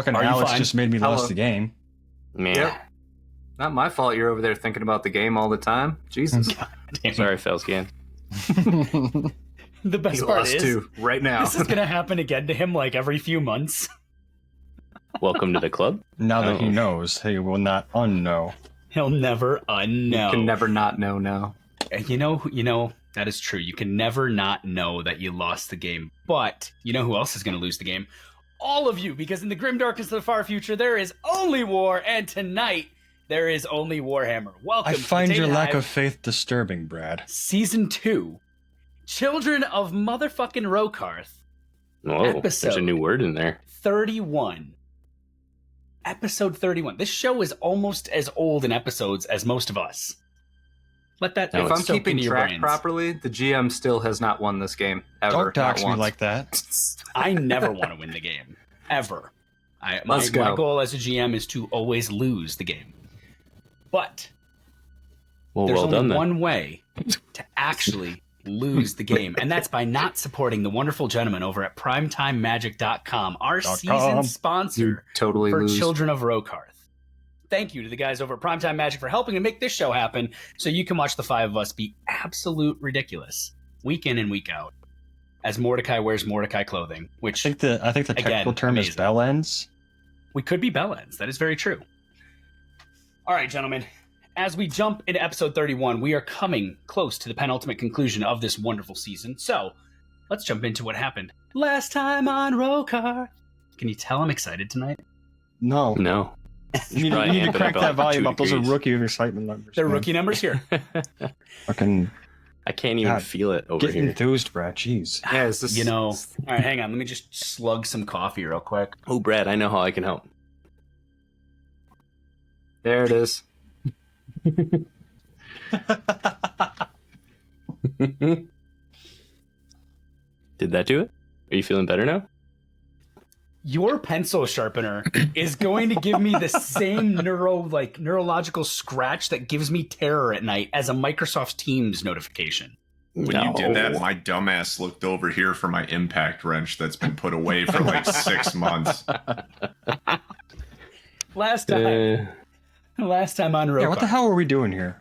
Fucking Are you Alex fine? just made me Hello. lost the game. Man. Yep. Not my fault you're over there thinking about the game all the time. Jesus. Sorry, Felscan. The best He part lost is, too, right now. this is going to happen again to him like every few months. Welcome to the club. Now that he Oh. knows, he will not unknow. He'll never unknow. You can never not know now. You know, that is true. You can never not know that you lost the game. But you know who else is going to lose the game? All of you, because in the grim darkness of the far future, there is only war, and tonight there is only Warhammer. Welcome I to find the your Tainted lack Hive, of faith disturbing, Brad. Season 2, Children of Motherfucking Rokarth, Whoa, Episode. there's a new word in there. 31. Episode 31. This show is almost as old in episodes as most of us. Let that No, If I'm soak keeping into your track brains. properly, the GM still has not won this game. Ever. Don't dox not me once. like that. I never want to win the game. Ever. Let's My go. goal as a GM is to always lose the game. But Well, there's well only done then. one way to actually lose the game, and that's by not supporting the wonderful gentlemen over at primetimemagic.com, our .com. season You sponsor totally for lose. Children of Rokarth. Thank you to the guys over at Primetime Magic for helping to make this show happen so you can watch the five of us be absolute ridiculous week in and week out as Mordecai wears Mordecai clothing, which I think the Again, technical term is amazing. bell ends. we could be bellends. That is very true. All right, gentlemen. As we jump into episode 31, we are coming close to the penultimate conclusion of this wonderful season. So, let's jump into what happened last time on Rokarth. Can you tell I'm excited tonight? No. No. You need, Probably you need to amp it crank up that like volume 2 up. Those are degrees. rookie excitement numbers. They're man. rookie numbers here. Fucking I can't even God, feel it over get here. enthused, Brad. Jeez. Yeah, is this, You know, all right, hang on. Let me just slug some coffee real quick. Oh, Brad, I know how I can help. there it is. Did that do it? Are you feeling better now? Your pencil sharpener is going to give me the same neurological scratch that gives me terror at night as a Microsoft Teams notification. When you did that, my dumbass looked over here for my impact wrench that's been put away for like 6 months. Last time on Rokarth, Yeah, what the hell are we doing here?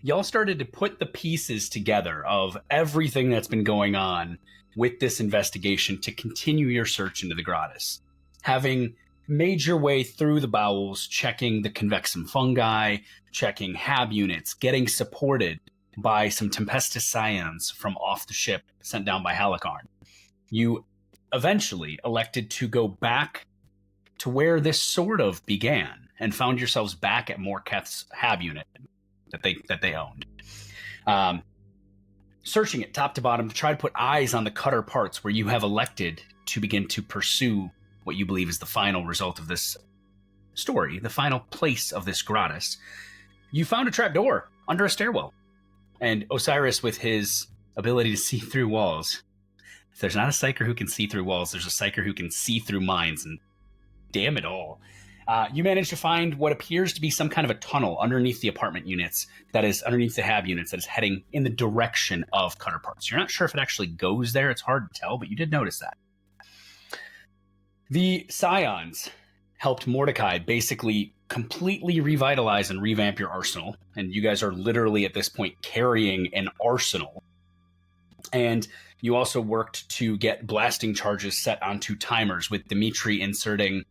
y'all started to put the pieces together of everything that's been going on with this investigation to continue your search into the Gratis. Having made your way through the bowels, checking the convexum fungi, checking hab units, getting supported by some Tempestus scions from off the ship sent down by Halikarn. You eventually elected to go back to where this sort of began and found yourselves back at Morketh's hab unit that they owned. Searching it top to bottom to try to put eyes on the cutter parts where you have elected to begin to pursue what you believe is the final result of this story, the final place of this Gratis. You found a trapdoor under a stairwell. And Osiris, with his ability to see through walls, if there's not a psyker who can see through walls, there's a psyker who can see through minds, and damn it all. You managed to find what appears to be some kind of a tunnel underneath the apartment units, that is underneath the hab units, that is heading in the direction of cutter parts. You're not sure if it actually goes there. It's hard to tell, but you did notice that. The scions helped Mordecai basically completely revitalize and revamp your arsenal. And you guys are literally at this point carrying an arsenal. And you also worked to get blasting charges set onto timers, with Dmitry inserting...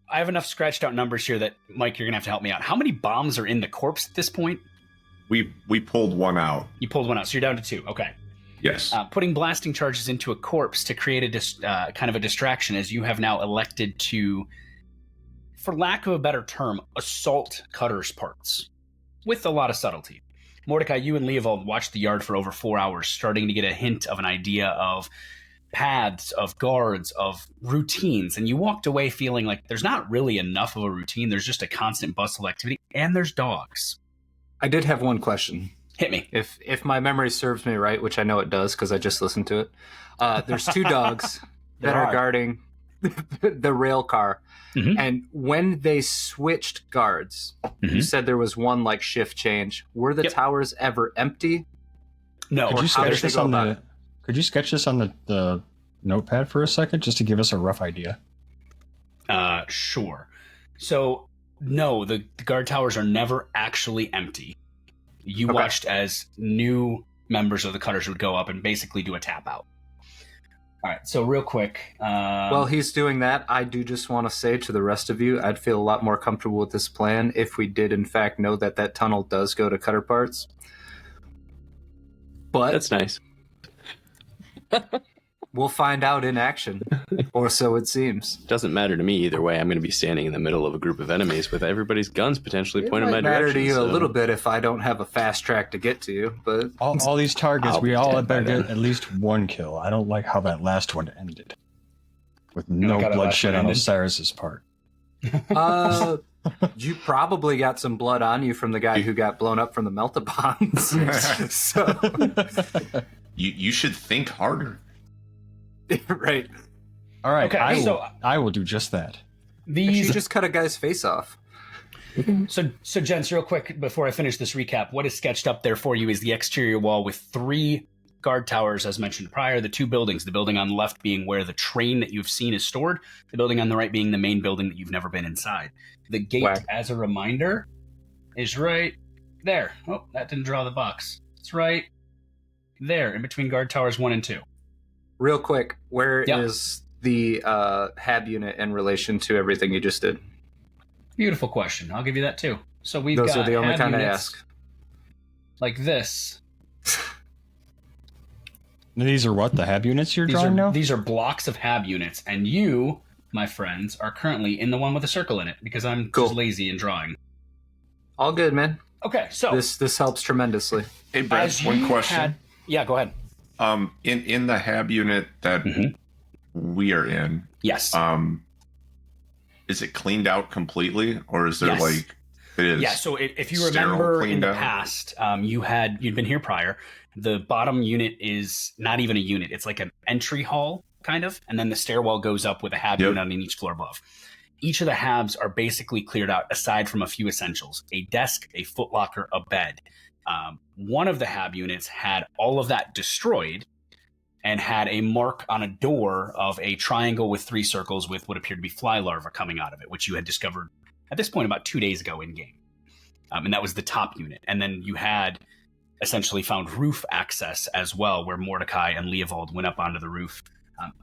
I have enough scratched out numbers here that, Mike, you're going to have to help me out. How many bombs are in the corpse at this point? We pulled one out. You pulled one out, so you're down to 2. Okay. Yes. Putting blasting charges into a corpse to create a kind of a distraction, as you have now elected to, for lack of a better term, assault Cutter's parts with a lot of subtlety. Mordecai, you and Leovold watched the yard for over 4 hours, starting to get a hint of an idea of paths, of guards, of routines, and you walked away feeling like there's not really enough of a routine. There's just a constant bustle of activity, and there's dogs. I did have one question. Hit me. If my memory serves me right, which I know it does because I just listened to it, there's 2 dogs that There are are. guarding the rail car. Mhm. And when they switched guards, you Mhm. said there was one like shift change. Were the Yep. towers ever empty? No, Could Or you how did sketch they this go on about the? it? Could you sketch this on the notepad for a second, just to give us a rough idea? Sure. So, no, the guard towers are never actually empty. You watched as new members of the Cutters would go up and basically do a tap out. All right, so real quick. While he's doing that, I do just want to say to the rest of you, I'd feel a lot more comfortable with this plan if we did, in fact, know that that tunnel does go to Cutter parts. But That's nice. we'll find out in action, or so it seems. Doesn't matter to me either way. I'm going to be standing in the middle of a group of enemies with everybody's guns potentially It pointed might in my matter direction. to you so- a little bit if I don't have a fast track to get to you, but All these targets, I'll we be all dead by better then. get at least one kill. I don't like how that last one ended. With like no how that last bloodshed one on ended? Osiris's part. you probably got some blood on you from the guy who got blown up from the melt-a-bombs. So, You should think harder. right. All right, Okay, I will do just that. You These just cut a guy's face off. So, gents, real quick before I finish this recap, what is sketched up there for you is the exterior wall with 3 guard towers, as mentioned prior, the 2 buildings, the building on the left being where the train that you've seen is stored, the building on the right being the main building that you've never been inside. The gate, Whack. as a reminder, is right there. Oh, that didn't draw the box. It's right there, in between guard towers 1 and 2. Real quick, where is Yep. the Hab unit in relation to everything you just did? Beautiful question. I'll give you that too. So we've Those got are the only hab kind I units ask. like this. These are what, the Hab units you're These drawing are now? these are blocks of hab units, and you, my friends, are currently in the one with a circle in it because I'm Cool. just lazy in drawing. All good, man. Okay, so This helps tremendously. Hey, Brad, as one you question. had, yeah, go ahead. In the Hab unit that Mhm. we are in, Yes, is it cleaned out completely, or is there Yes. like it is? yeah. So if you sterile, remember in cleaned the out? past, you'd been here prior. The bottom unit is not even a unit; it's like an entry hall kind of, and then the stairwell goes up with a hab Yep. unit on each floor above. Each of the habs are basically cleared out, aside from a few essentials: a desk, a footlocker, a bed. One of the hab units had all of that destroyed and had a mark on a door of a triangle with 3 circles with what appeared to be fly larvae coming out of it, which you had discovered at this point about 2 days ago in game. And that was the top unit. And then you had essentially found roof access as well, where Mordecai and Leovold went up onto the roof.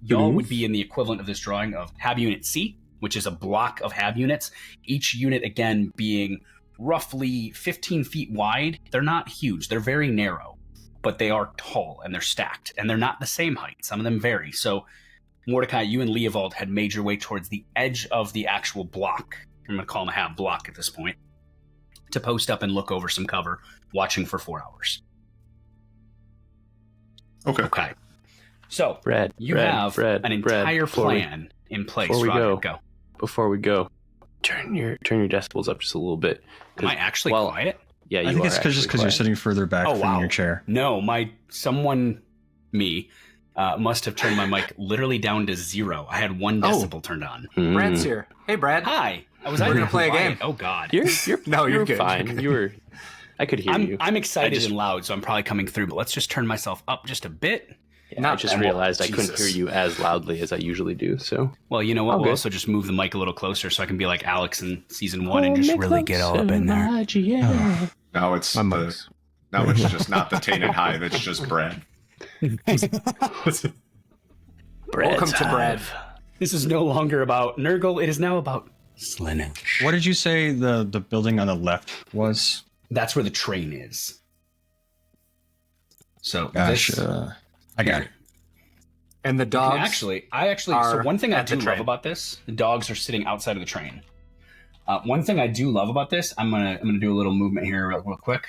Y'all would be in the equivalent of this drawing of Hab Unit C, which is a block of Hab units. Each unit, again, being roughly 15 feet wide. They're not huge. They're very narrow, but they are tall and they're stacked. And they're not the same height. Some of them vary. So, Mordecai, you and Leovold had made your way towards the edge of the actual block. I'm going to call them a Hab block at this point, to post up and look over some cover, watching for 4 hours. Okay. Okay. So, Brad, you Brad, have Brad, an Brad, entire before we- plan in place. before we Roderick, go. Before we go, turn your decibels up just a little bit. Am I actually well, quiet? Yeah, you I think are it's just actually because you're quiet. sitting further back Oh, from wow. your chair. No, me, must have turned my mic literally down to 0. I had 1 Oh. decibel turned on. Brad's Mm. here. Hey, Brad. Hi. I was We're actually gonna play a quiet. game. Oh God. You're No, you're good. fine. You're good. You were. I could hear you. I'm excited I just- and loud, so I'm probably coming through. But let's just turn myself up just a bit. I Not just that- realized I couldn't Jesus. hear you as loudly as I usually do. So Well, you know what? All We'll good. also just move the mic a little closer so I can be like Alex in season 1 and just really get all up in there. Oh. Now it's My the, mic's- now it's just not the Tainted Hive. It's just Brad. Welcome to Brad. This is no longer about Nurgle. It is now about Slaanesh. What did you say the building on the left was? That's where the train is. So this Gosh, I got it. And the can dogs. I actually. So are one thing I at the do love train. about this, the dogs are sitting outside of the train. One thing I do love about this, I'm gonna do a little movement here real quick.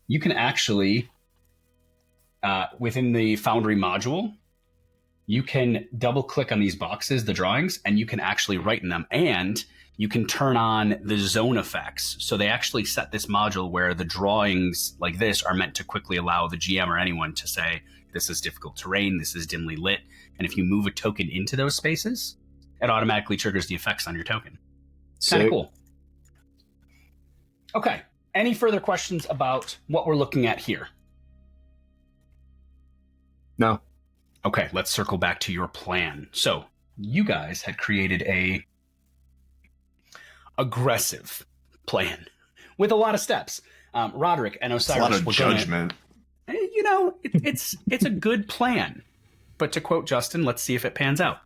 You can actually, within the Foundry module, you can double click on these boxes, the drawings, and you can actually write in them. And you can turn on the zone effects. So they actually set this module where the drawings like this are meant to quickly allow the GM or anyone to say, this is difficult terrain, this is dimly lit. And if you move a token into those spaces, it automatically triggers the effects on your token. It's kind of Sick. cool. Okay. Any further questions about what we're looking at here? No. Okay, let's circle back to your plan. So, you guys had created a aggressive plan with a lot of steps. Roderick and Osiris. A lot of judgment. It's a good plan. But to quote Justin, let's see if it pans out.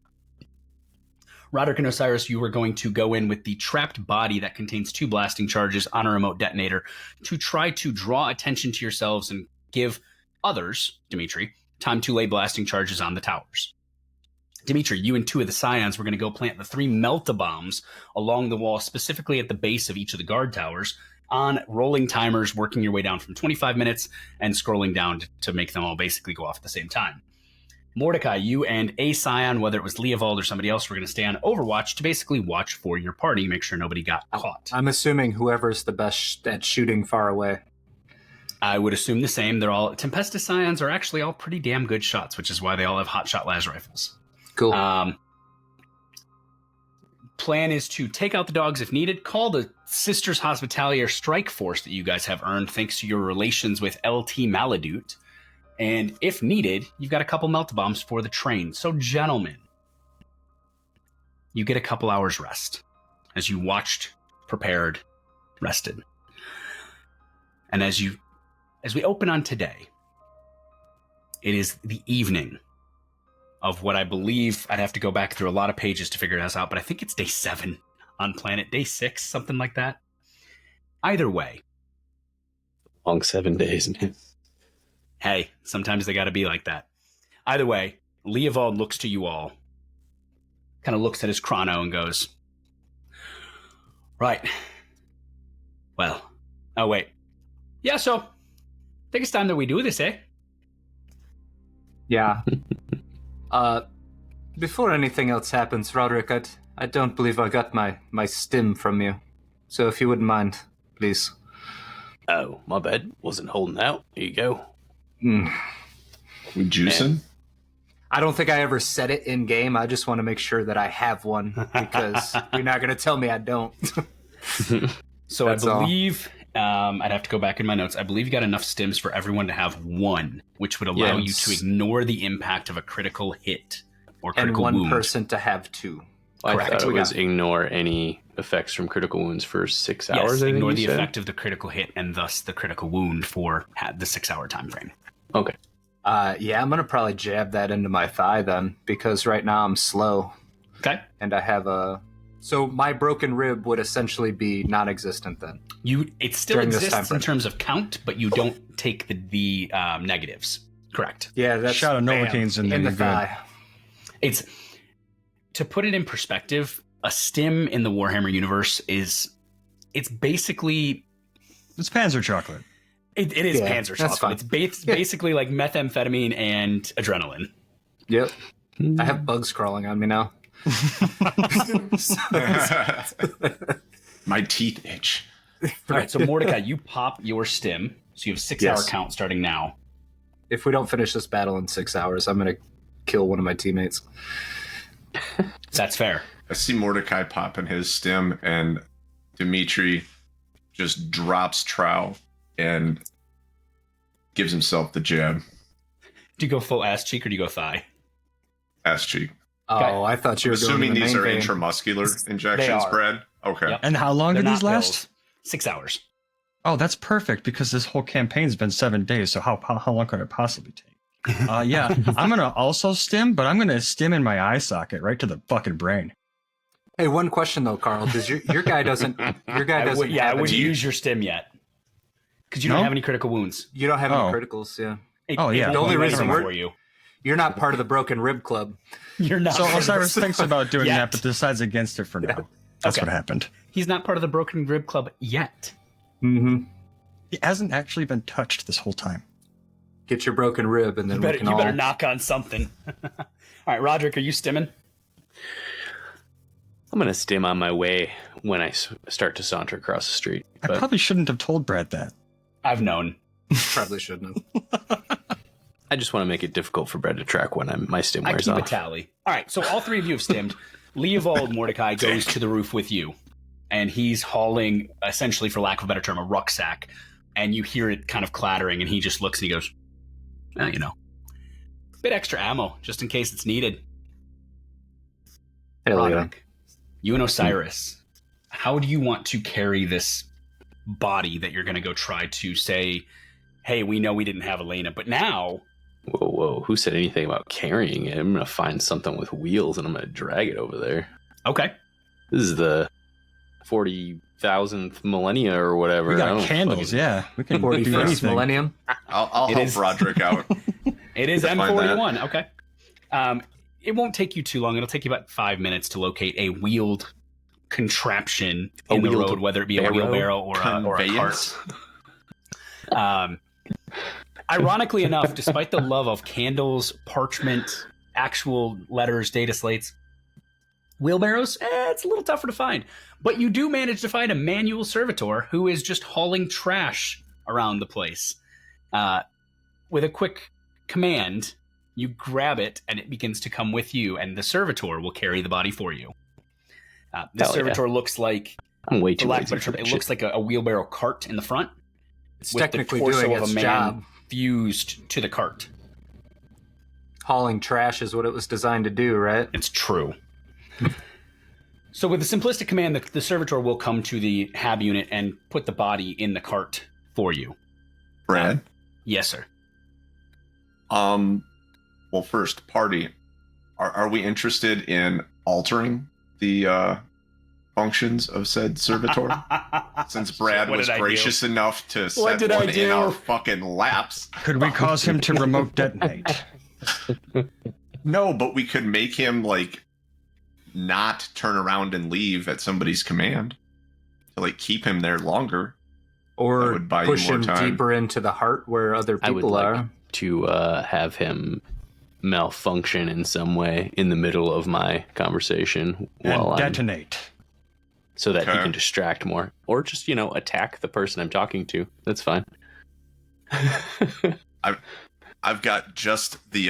Roderick and Osiris, you are going to go in with the trapped body that contains 2 blasting charges on a remote detonator to try to draw attention to yourselves and give others, Dmitry, time to lay blasting charges on the towers. Dmitry, you and 2 of the Scions were going to go plant the 3 melt-a-bombs along the wall, specifically at the base of each of the guard towers, on rolling timers, working your way down from 25 minutes and scrolling down to make them all basically go off at the same time. Mordecai, you and a Scion, whether it was Leovold or somebody else, were going to stay on Overwatch to basically watch for your party, make sure nobody got caught. I'm assuming whoever's the best at shooting far away. I would assume the same. They're all Tempestus Scions are actually all pretty damn good shots, which is why they all have hotshot las rifles. Cool. Plan is to take out the dogs if needed, call the Sisters Hospitalier strike force that you guys have earned thanks to your relations with LT Maledictum. And if needed, you've got a couple melt-bombs for the train. So, gentlemen, you get a couple hours rest as you watched, prepared, rested. And as we open on today, it is the evening of what I believe, I'd have to go back through a lot of pages to figure this out, but I think it's day 7 on planet, day 6, something like that. Either way. Long 7 days, man. Hey, sometimes they got to be like that. Either way, Leovold looks to you all, kind of looks at his chrono and goes, right. Well, oh, wait. Yeah, so, I think it's time that we do this, eh? Yeah. Before anything else happens, Roderick, I don't believe I got my stim from you. So if you wouldn't mind, please. Oh, my bad. Wasn't holding out. Here you go. We juicing? I don't think I ever said it in game. I just want to make sure that I have one because you're not going to tell me I don't. So that's I believe I'd have to go back in my notes. I believe you got enough stims for everyone to have 1, which would allow you to ignore the impact of a critical hit or critical wound. And one person to have 2. Well, Correct. I thought it was ignore any effects from critical wounds for 6 hours. Yes, ignore the effect of the critical hit and thus the critical wound for the 6-hour time frame. Okay. Yeah, I'm going to probably jab that into my thigh then, because right now I'm slow. Okay. And I have so my broken rib would essentially be non-existent then. It still exists in terms of count, but you don't take the negatives. Correct. Yeah, that's shot of Novocaine's in the thigh. It's, to put it in perspective, a stim in the Warhammer universe it's basically... It's Panzer chocolate. It is Panzer chocolate. It's basically like methamphetamine and adrenaline. Yep. I have bugs crawling on me now. My teeth itch. All right, so Mordecai, you pop your stim. So you have a 6-hour count starting now. If we don't finish this battle in 6 hours, I'm going to kill one of my teammates. That's fair. I see Mordecai popping his stim, and Dmitry just drops trowel and gives himself the jab. Do you go full ass cheek or do you go thigh? Ass cheek. Oh, okay. I thought you were assuming going these are vein. intramuscular injections, Brad. Okay. Yep. And how long They're do these not last? pills. 6 hours. Oh, that's perfect because this whole campaign's been 7 days. So how long could it possibly take? Yeah, I'm gonna also stim, but I'm gonna stim in my eye socket right to the fucking brain. Hey, one question though, Carl. Does your guy doesn't I wouldn't use your stim yet because you don't have any critical wounds. You don't have any criticals, yeah. Yeah. The only reason for you. You're not part of the Broken Rib Club. You're not. So Osiris thinks about doing that, but decides against it for now. That's what happened. He's not part of the Broken Rib Club yet. Mm-hmm. He hasn't actually been touched this whole time. Get your broken rib, and then you better knock on something. All right, Roderick, are you stimming? I'm going to stim on my way when I start to saunter across the street. I probably shouldn't have told Brad that. I've known. Probably shouldn't have. I just want to make it difficult for Brad to track when my stim wears off. I keep a tally. All right, so all 3 of you have stimmed. Leovold Mordecai goes to the roof with you, and he's hauling, essentially, for lack of a better term, a rucksack, and you hear it kind of clattering, and he just looks and he goes, well, a bit extra ammo, just in case it's needed. Hell Roderick, you and Osiris, how do you want to carry this body that you're going to go try to say, hey, we know we didn't have Elena, but now... Whoa. Who said anything about carrying it? I'm going to find something with wheels and I'm going to drag it over there. Okay. This is the 40,000th millennia or whatever. We I got don't candles, fucking- yeah. We can do 41st anything. millennium. I'll It help is- Roderick out. It is To find M41. Okay. It won't take you too long. It'll take you about 5 minutes to locate a wheeled contraption A in the wheeled road, whether it be a barrow? wheelbarrow or a cart. Ironically enough, despite the love of candles, parchment, actual letters, data slates, wheelbarrows, it's a little tougher to find. But you do manage to find a manual servitor who is just hauling trash around the place. With a quick command, you grab it and it begins to come with you, and the servitor will carry the body for you. This Hell yeah. servitor looks like, I'm way for too lack lazy of a for better term, that it looks like a wheelbarrow cart in the front. It's with the technically torso doing of its a man job. fused to the cart. Hauling trash is what it was designed to do, right? It's true. So with the simplistic command, the servitor will come to the hab unit and put the body in the cart for you. Brad? Yes, sir. Well, first, party. Are we interested in altering the functions of said servitor? Since Brad What was did I do? gracious enough to What set did I one in do? our fucking laps. Could we cause him to remote detonate? No, but we could make him, like, not turn around and leave at somebody's command. To, like, keep him there longer. That Or would buy you push more him time. deeper into the heart where other I would people like are. to have him malfunction in some way in the middle of my conversation while And I'm, detonate. so that he Okay. can distract more, or just attack the person I'm talking to. That's fine. I've got just the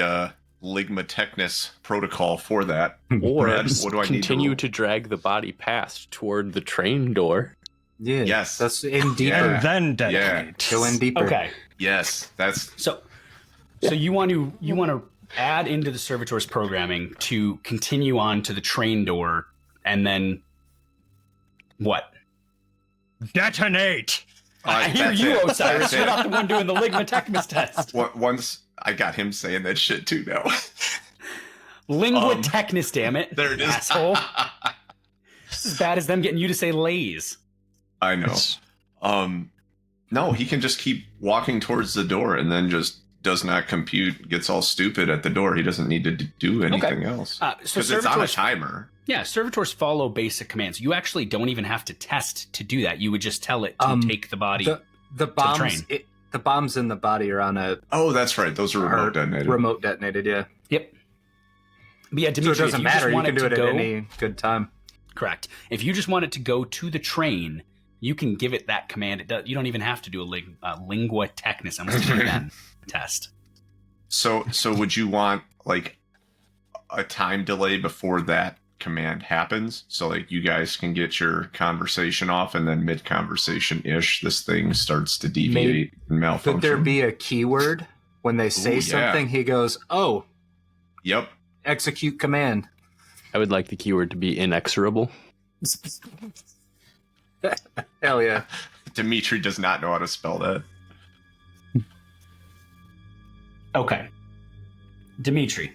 Ligma Technis protocol for that. Or Brad, just what do I need to continue roll? to drag the body past toward the train door. Yeah. Yes. That's in deeper. Yeah. And then detonate. Go in deeper. Okay. Yes, that's So you want to add into the servitor's programming to continue on to the train door, and then what? Detonate! I hear that's you, it. Osiris. That's You're it. not the one doing the Ligma Technis test. Once I got him saying that shit too now. Lingua Technis, damn it. There it is. Asshole. Just as bad as them getting you to say lays. I know. No, he can just keep walking towards the door and then just does not compute, gets all stupid at the door. He doesn't need to do anything else. So Because it's on a servitors, timer. yeah, servitors follow basic commands. You actually don't even have to test to do that. You would just tell it to take the body. The bombs. train. The bombs in the body are on a Oh, that's right. Those are remote detonated. remote detonated. Yeah. Yep. But yeah, So Dmitry, it doesn't if you matter. just You want can it do to it go, at any good time. correct. If you just want it to go to the train, you can give it that command. It does. You don't even have to do a lingua technis. I'm looking at that test. So would you want like a time delay before that command happens? So like you guys can get your conversation off, and then mid conversation ish, this thing starts to deviate and malfunction. Could there be a keyword when they say Ooh, yeah. something? He goes, "Oh, Yep. execute command." I would like the keyword to be inexorable. Hell yeah! Dmitry does not know how to spell that. Okay. Dmitry,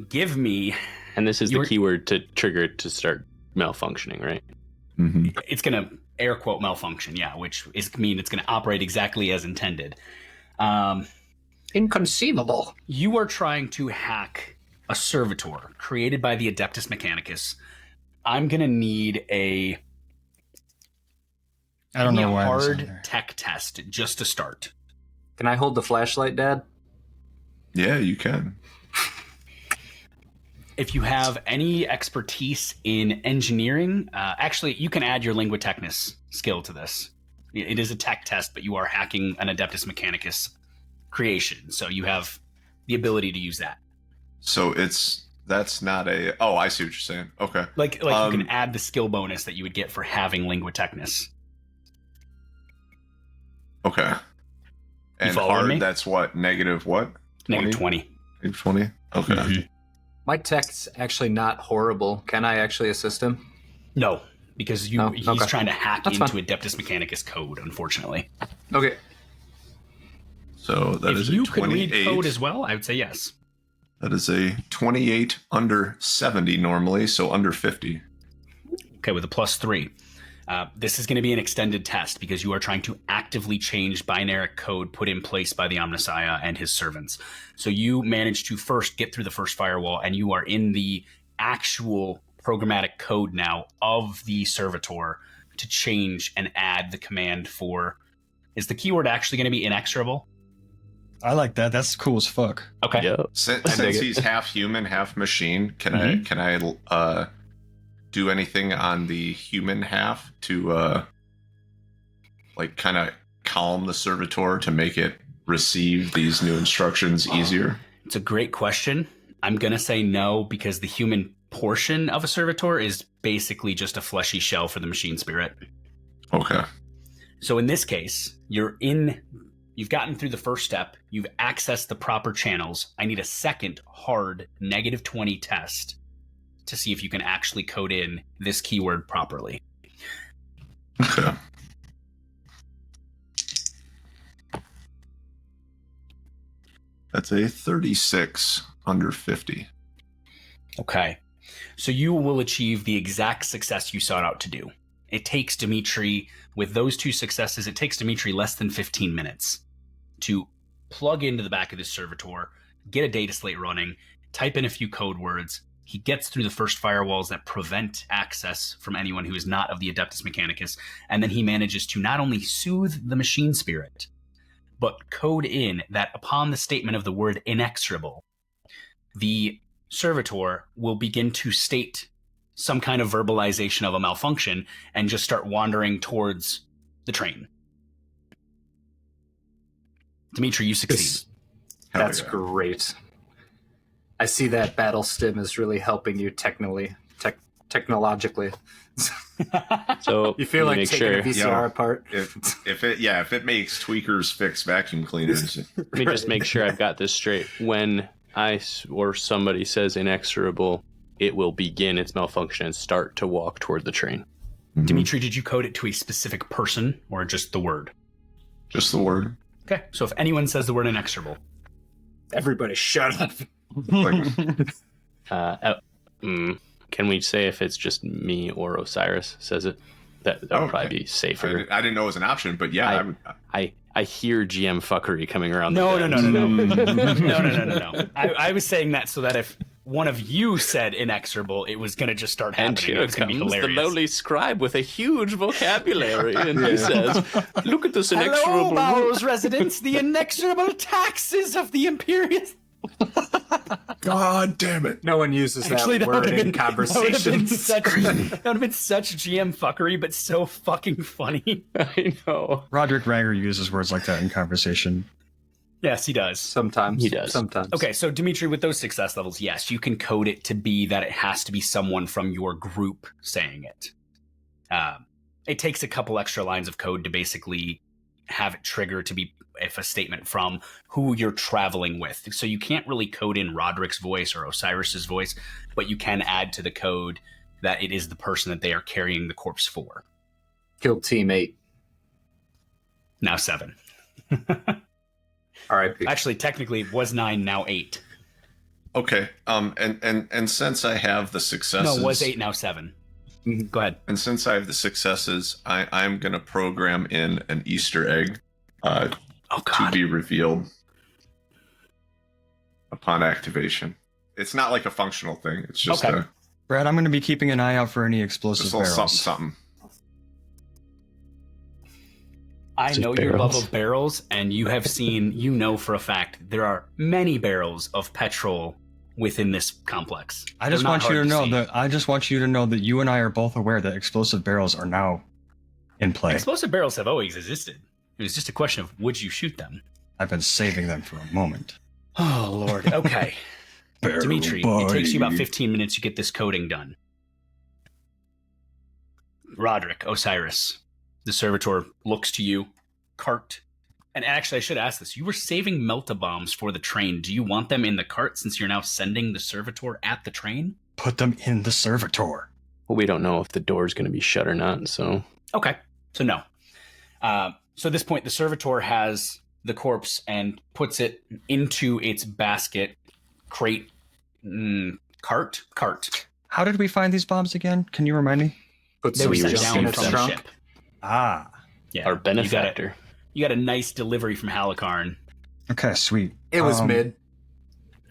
give me. And this is You the were- keyword to trigger it to start malfunctioning, right? Mm-hmm. It's going to air quote malfunction, yeah, which is mean it's going to operate exactly as intended. Inconceivable. You are trying to hack a servitor created by the Adeptus Mechanicus. I'm going to need a I don't know a why. I was on hard there. tech test just to start. Can I hold the flashlight, Dad? Yeah, you can. If you have any expertise in engineering, actually, you can add your Lingua Technis skill to this. It is a tech test, but you are hacking an Adeptus Mechanicus creation, so you have the ability to use that. So that's not a. Oh, I see what you're saying. Okay. Like you can add the skill bonus that you would get for having Lingua Technis. Okay. And following hard, me? that's what? Negative what? Negative 20. Negative 20? Okay. Mhm. My tech's actually not horrible. Can I actually assist him? No, because No? he's Okay. trying to hack That's into fine. Adeptus Mechanicus code, unfortunately. Okay. So that If is you a could 28. read code as well, I would say yes. That is a 28 under 70 normally, so under 50. Okay, with a +3. This is going to be an extended test because you are trying to actively change binary code put in place by the Omnissiah and his servants. So you manage to first get through the first firewall, and you are in the actual programmatic code now of the servitor to change and add the command for... Is the keyword actually going to be inexorable? I like that. That's cool as fuck. Okay. Yep. Since dig it. he's half human, half machine, can I do anything on the human half to like kind of calm the servitor to make it receive these new instructions easier? It's a great question. I'm going to say no because the human portion of a servitor is basically just a fleshy shell for the machine spirit. Okay. So in this case, you've gotten through the first step, you've accessed the proper channels. I need a second hard -20 test to see if you can actually code in this keyword properly. Okay. That's a 36 under 50. Okay. So you will achieve the exact success you sought out to do. It takes Dmitry, with those 2 successes, it takes Dmitry less than 15 minutes to plug into the back of this servitor, get a data slate running, type in a few code words. He gets through the first firewalls that prevent access from anyone who is not of the Adeptus Mechanicus, and then he manages to not only soothe the machine spirit, but code in that upon the statement of the word inexorable, the servitor will begin to state some kind of verbalization of a malfunction and just start wandering towards the train. Dmitry, you succeed. Hell That's yeah. great. I see that battle stim is really helping you technologically. So You feel let me like make taking sure. a VCR Yeah. apart. If it makes tweakers fix vacuum cleaners, Let me just make sure I've got this straight. When or somebody says inexorable, it will begin its malfunction and start to walk toward the train. Dmitry, did you code it to a specific person or just the word? just the word. Okay, so if anyone says the word inexorable, Everybody shut up. Like, Can we say if it's just me or Osiris says it? That would Okay. probably be safer. I didn't know it was an option, but yeah, I would. I hear GM fuckery coming around. no. the No. I was saying that so that if one of you said inexorable, it was going to just start And happening. here It was going to be comes the hilarious. lowly scribe with a huge vocabulary, and he says, "Look at this Hello, inexorable." Bowers residents, the inexorable taxes of the Imperium. God damn it! No one uses Actually, that word in that would conversations. have been such GM fuckery, but so fucking funny. I know. Roderick Ranger uses words like that in conversation. Yes, he does. Sometimes. He does. Sometimes. Okay, so Dmitry, with those success levels, yes, you can code it to be that it has to be someone from your group saying it. It takes a couple extra lines of code to basically have it trigger to be if a statement from who you're traveling with. So you can't really code in Roderick's voice or Osiris's voice, but you can add to the code that it is the person that they are carrying the corpse for. Killed team 8. Now 7. R.I.P. Actually, technically, it was 9, now 8. Okay. And since I have the successes, No, it was 8, now 7. Go ahead. and since I have the successes, I'm gonna program in an Easter egg Oh, to God. be revealed upon activation. It's not like a functional thing. It's just Okay. Brad, I'm going to be keeping an eye out for any just explosive a little barrels. something. I Just know your love barrels. of barrels, and you have seen, you know for a fact, there are many barrels of petrol within this complex. I just They're want not you to hard know see. that I just want you to know that you and I are both aware that explosive barrels are now in play. Explosive barrels have always existed. It was just a question of would you shoot them? I've been saving them for a moment. Oh, Lord. Okay. Barrel Dimitri, it takes you about buddy. 15 minutes to get this coding done. Roderick, Osiris, the servitor looks to you, cart. And actually, I should ask this. You were saving melta-bombs for the train. Do you want them in the cart since you're now sending the servitor at the train? Put them in the servitor. Well, we don't know if the door's going to be shut or not, so... Okay, so no. So at this point, the servitor has the corpse and puts it into its basket, crate, cart. How did we find these bombs again? Can you remind me? Puts They were some sent junk down in from its the trunk. ship. Ah. Yeah, Our benefactor. You got a nice delivery from Halikarn. Okay, sweet. It was mid.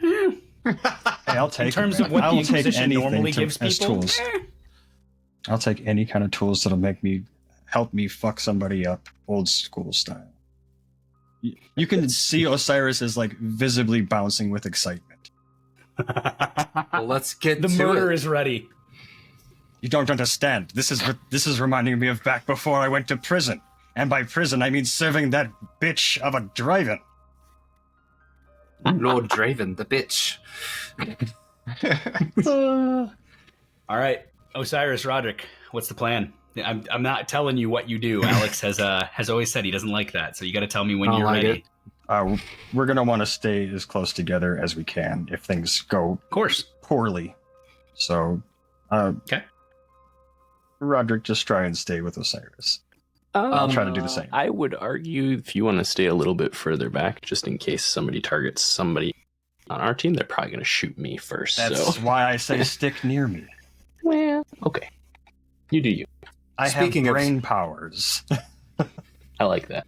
Hey, I'll take In terms it, of what man. the I'll take Inquisition anything normally to, gives as people, tools. I'll take any kind of tools that'll help me fuck somebody up, old school style. You can see Osiris is like visibly bouncing with excitement. Well, let's get The to murder it. is ready. You don't understand. This is reminding me of back before I went to prison. And by prison, I mean serving that bitch of a drive-in. Lord Draven, the bitch. All right, Osiris, Roderick, what's the plan? I'm not telling you what you do. Alex has always said he doesn't like that, so you got to tell me when I don't you're like ready. it. We're going to want to stay as close together as we can if things go Of course. poorly. So, Okay. Roderick, just try and stay with Osiris. I'll try to do the same. I would argue if you want to stay a little bit further back, just in case somebody targets somebody on our team, they're probably going to shoot me first. That's So, why I say stick near me. well, okay. You do you. I Speaking have of- brain powers. I like that.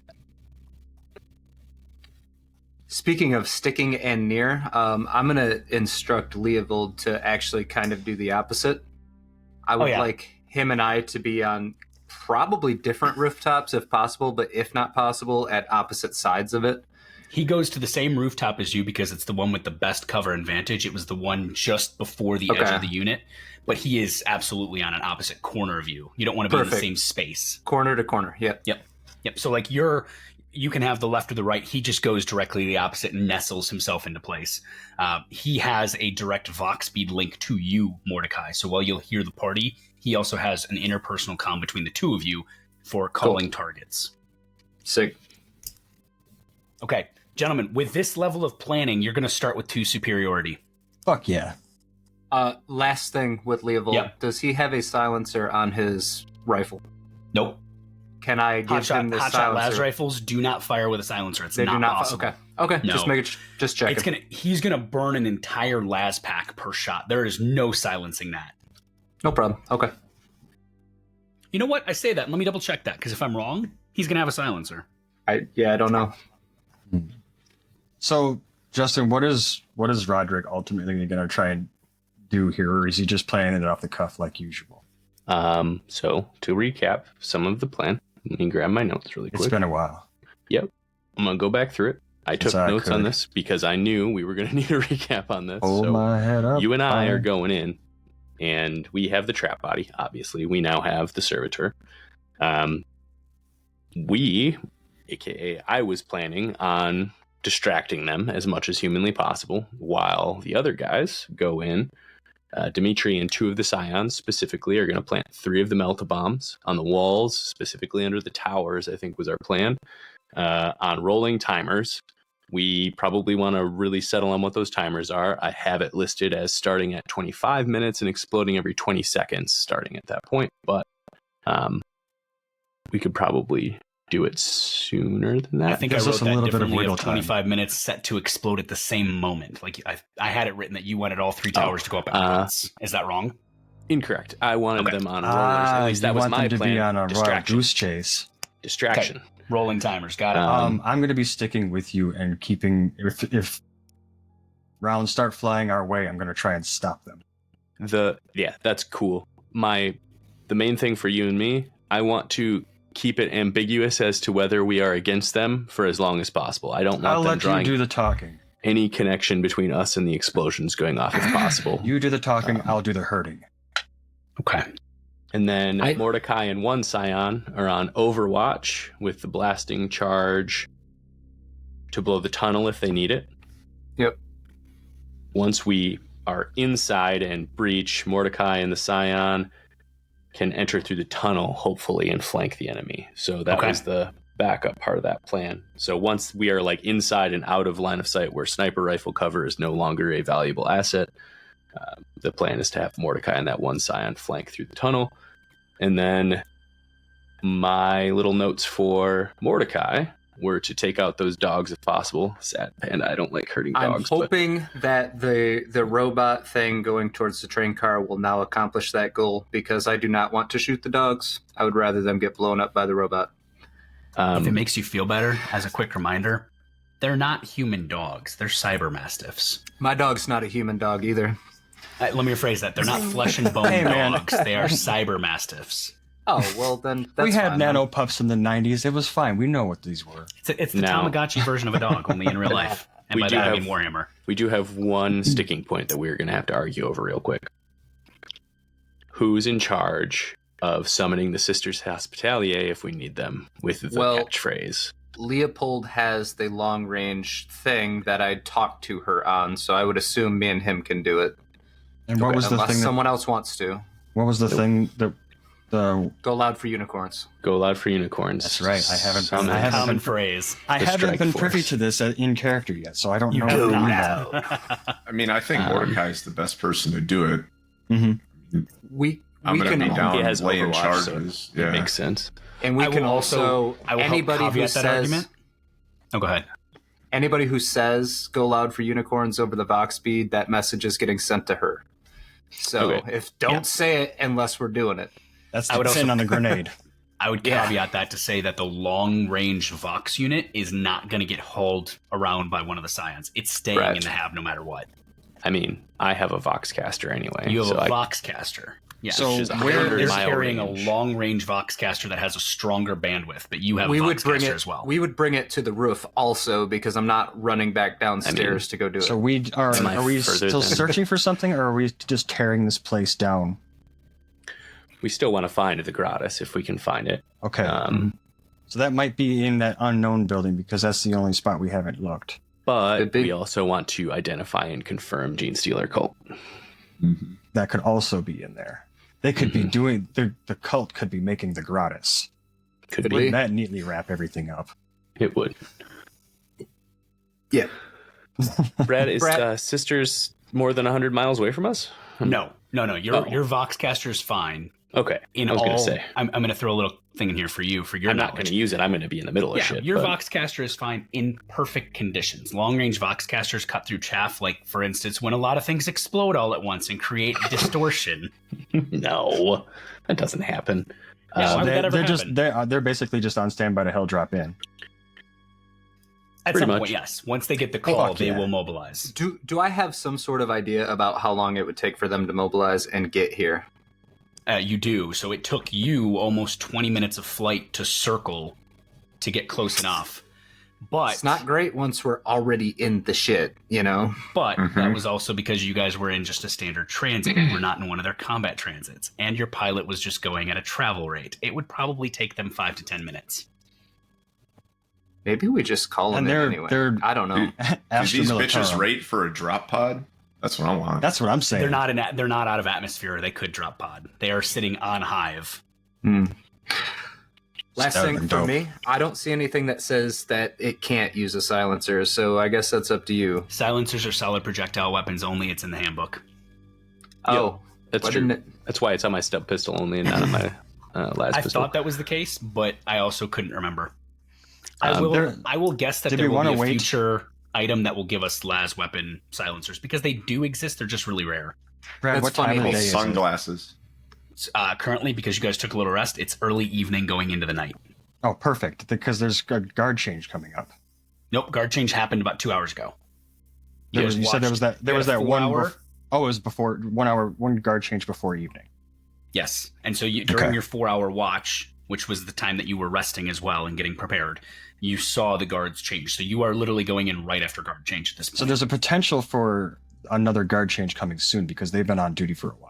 Speaking of sticking and near, I'm going to instruct Leovold to actually kind of do the opposite. I would like him and I to be on probably different rooftops if possible, but if not possible, at opposite sides of it. He goes to the same rooftop as you because it's the one with the best cover and vantage. It was the one just before the edge of the unit, but he is absolutely on an opposite corner of you. You don't want to be in the same space. Corner to corner, yep. Yep. So like you can have the left or the right. He just goes directly the opposite and nestles himself into place. He has a direct Vox speed link to you, Mordecai. So while you'll hear the party, he also has an interpersonal comm between the two of you for calling targets. Sick. Okay, gentlemen, with this level of planning, you're going to start with 2 superiority. Fuck yeah. Last thing with Leovold, Yep. does he have a silencer on his rifle? Nope. Can I give him the Hotshot las silencer? rifles do not fire with a silencer. It's They not do not. possible. Okay. No. Just checking. He's gonna burn an entire las pack per shot. There is no silencing that. No problem. Okay. You know what? I say that. Let me double check that because if I'm wrong, he's gonna have a silencer. I don't know. So, Justin, what is Roderick ultimately going to try and do here, or is he just playing it off the cuff like usual? So to recap some of the plan, let me grab my notes really quick. It's been a while. I'm gonna go back through it. I took notes on could. this because I knew we were gonna need a recap on this. Hold so my head up. you and I are fire. going in, and we have the trap body. Obviously, we now have the servitor. We, aka I, was planning on distracting them as much as humanly possible while the other guys go in. Dmitry and 2 of the scions specifically are going to plant 3 of the melta-bombs on the walls, specifically under the towers, I think was our plan, on rolling timers. We probably want to really settle on what those timers are. I have it listed as starting at 25 minutes and exploding every 20 seconds starting at that point, but we could probably do it sooner than that. I think Gives I us wrote a that little bit of differently wiggle of time. 25 minutes set to explode at the same moment. Like I had it written that you wanted all 3 towers to go up at once. Is that wrong? Incorrect. I wanted Okay. them on rollers. At least that you was want my them to plan. be on a wild Distraction. goose chase. Distraction. Okay. Rolling timers. Got it. I'm going to be sticking with you and keeping. If rounds start flying our way, I'm going to try and stop them. That's cool. The main thing for you and me, I want to keep it ambiguous as to whether we are against them for as long as possible. I don't want I'll them let you drawing do the talking. any connection between us and the explosions going off if possible. You do the talking. I'll do the hurting. Okay. And then I- Mordecai and 1 scion are on Overwatch with the blasting charge to blow the tunnel if they need it. Yep. Once we are inside and breach, Mordecai and the scion can enter through the tunnel, hopefully, and flank the enemy. So that was the backup part of that plan. So once we are like inside and out of line of sight where sniper rifle cover is no longer a valuable asset, The plan is to have Mordecai and that one scion flank through the tunnel. And then my little notes for Mordecai were to take out those dogs if possible. Sad panda, I don't like hurting dogs. I'm hoping that the robot thing going towards the train car will now accomplish that goal, because I do not want to shoot the dogs. I would rather them get blown up by the robot. If it makes you feel better, as a quick reminder, they're not human dogs. They're cyber mastiffs. My dog's not a human dog either. Let me rephrase that. They're not flesh and bone dogs. They are cyber mastiffs. Oh, well, then that's we had fine, nano pups in the 90s. It was fine. We know what these were. It's the Tamagotchi version of a dog, only in real life. And by that I mean Warhammer. We do have one sticking point that we're going to have to argue over real quick. Who's in charge of summoning the Sisters Hospitalier if we need them with the catchphrase? Leopold has the long-range thing that I talked to her on, so I would assume me and him can do it. And what was the thing? Someone else wants to. What was the thing that the Go loud for unicorns? Go loud for unicorns. That's right. I haven't common phrase. I haven't been privy to this in character yet, so I don't know. I mean, I think Mordecai is the best person to do it. Mm-hmm. I'm going to be down he has laying Overwatch, charges. So it makes sense. And we can also anybody who says that argument. Oh, go ahead. Anybody who says "go loud for unicorns" over the Vox speed, that message is getting sent to her. So don't say it unless we're doing it. That's the pin on the grenade. I would caveat that to say that the long-range Vox unit is not going to get hauled around by one of the Scions. It's staying in the Have no matter what. I mean, I have a Vox caster anyway. You have a Vox caster. Yeah, so where is carrying a long-range Vox caster that has a stronger bandwidth, but you have a Vox caster as well. We would bring it to the roof also, because I'm not running back downstairs to go do it. So are we still searching for something, or are we just tearing this place down? We still want to find the Gratis if we can find it. Okay. So that might be in that unknown building, because that's the only spot we haven't looked. But we also want to identify and confirm Gene Stealer cult. Mm-hmm. That could also be in there. They could be doing the cult could be making the Gratis. Wouldn't that neatly wrap everything up? It would. Yeah. Brad, is Sisters more than 100 miles away from us? No. Your Vox caster is fine. Okay. I was going to say. I'm going to throw a little thing in here for you for your I'm knowledge. not going to use it. I'm going to be in the middle of shit. Your Vox caster is fine in perfect conditions. Long-range Vox casters cut through chaff, like, for instance, when a lot of things explode all at once and create distortion. No, that doesn't happen. They're basically just on standby to hell drop in. At some point, yes. Once they get the call, they will mobilize. Do I have some sort of idea about how long it would take for them to mobilize and get here? You do. So it took you almost 20 minutes of flight to circle to get close enough. But it's not great once we're already in the shit, you know? But that was also because you guys were in just a standard transit. We're not in one of their combat transits. And your pilot was just going at a travel rate. It would probably take them 5 to 10 minutes. Maybe we just call them in anyway. I don't know. Do these bitches rate for a drop pod? That's what I want. That's what I'm saying. They're not out of atmosphere. They could drop pod. They are sitting on Hive. Last thing for me, I don't see anything that says that it can't use a silencer, so I guess that's up to you. Silencers are solid projectile weapons only. It's in the handbook. Oh, that's true. That's why it's on my stub pistol only and not on my las pistol. I thought that was the case, but I also couldn't remember. I will guess that there will be a future item that will give us las weapon silencers, because they do exist. They're just really rare. Brad, what time of day is sunglasses? Currently, because you guys took a little rest, it's early evening going into the night. Oh, perfect. Because there's a guard change coming up. Nope, guard change happened about 2 hours ago. You said there was that 1 hour. It was before 1 hour, one guard change before evening. Yes, and so during your 4 hour watch, which was the time that you were resting as well and getting prepared, you saw the guards change. So you are literally going in right after guard change at this point. So there's a potential for another guard change coming soon, because they've been on duty for a while.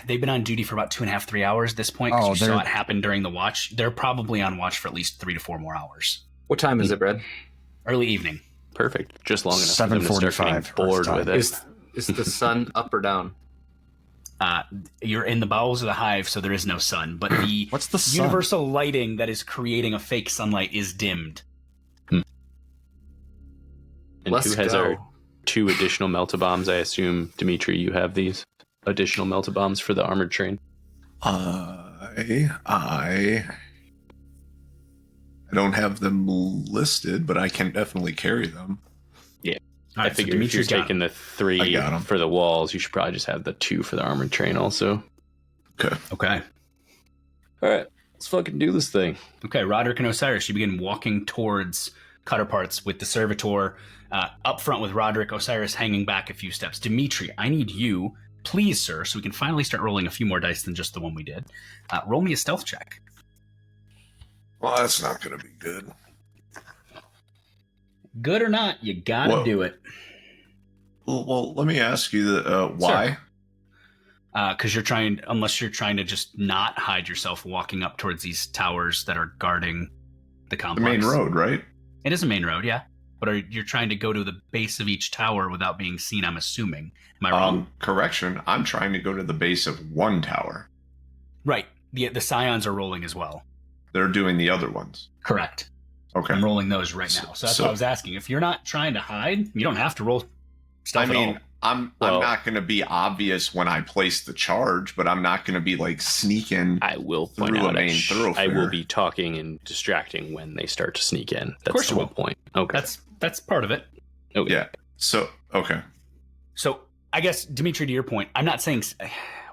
They've been on duty for about 2.5, 3 hours at this point. You saw it happen during the watch. They're probably on watch for at least 3 to 4 more hours. What time is it, Brad? Early evening. Perfect. Just long enough for them to start getting bored with it. Is the sun up or down? You're in the bowels of the Hive, so there is no sun. But the What's the sun? Universal lighting that is creating a fake sunlight is dimmed. And Let's who has go. our 2 additional melta-bombs. I assume, Dmitry, you have these additional melta-bombs for the armored train. I don't have them listed, but I can definitely carry them. Yeah. Right, I figure if you're taking the 3 for the walls, you should probably just have the 2 for the armored train also. Okay. All right. Let's fucking do this thing. Okay, Roderick and Osiris, you begin walking towards cutter parts with the servitor up front with Roderick, Osiris hanging back a few steps. Dmitry, I need you, please, sir, so we can finally start rolling a few more dice than just the one we did. Roll me a stealth check. Well, that's not going to be good. Good or not, you gotta do it. Well, let me ask you why. Because unless you're trying to just not hide yourself walking up towards these towers that are guarding the complex. The main road, right? It is a main road, yeah. But you're trying to go to the base of each tower without being seen, I'm assuming. Am I wrong? Correction. I'm trying to go to the base of one tower. Right. The scions are rolling as well. They're doing the other ones. Correct. Okay. I'm rolling those right now. So that's what I was asking. If you're not trying to hide, you don't have to roll stuff at all. I'm not going to be obvious when I place the charge, but I'm not going to be like sneaking. I will point out I will be talking and distracting when they start to sneak in. That's the whole point. Okay, that's part of it. Okay. Yeah. So So I guess, Dmitry, to your point, I'm not saying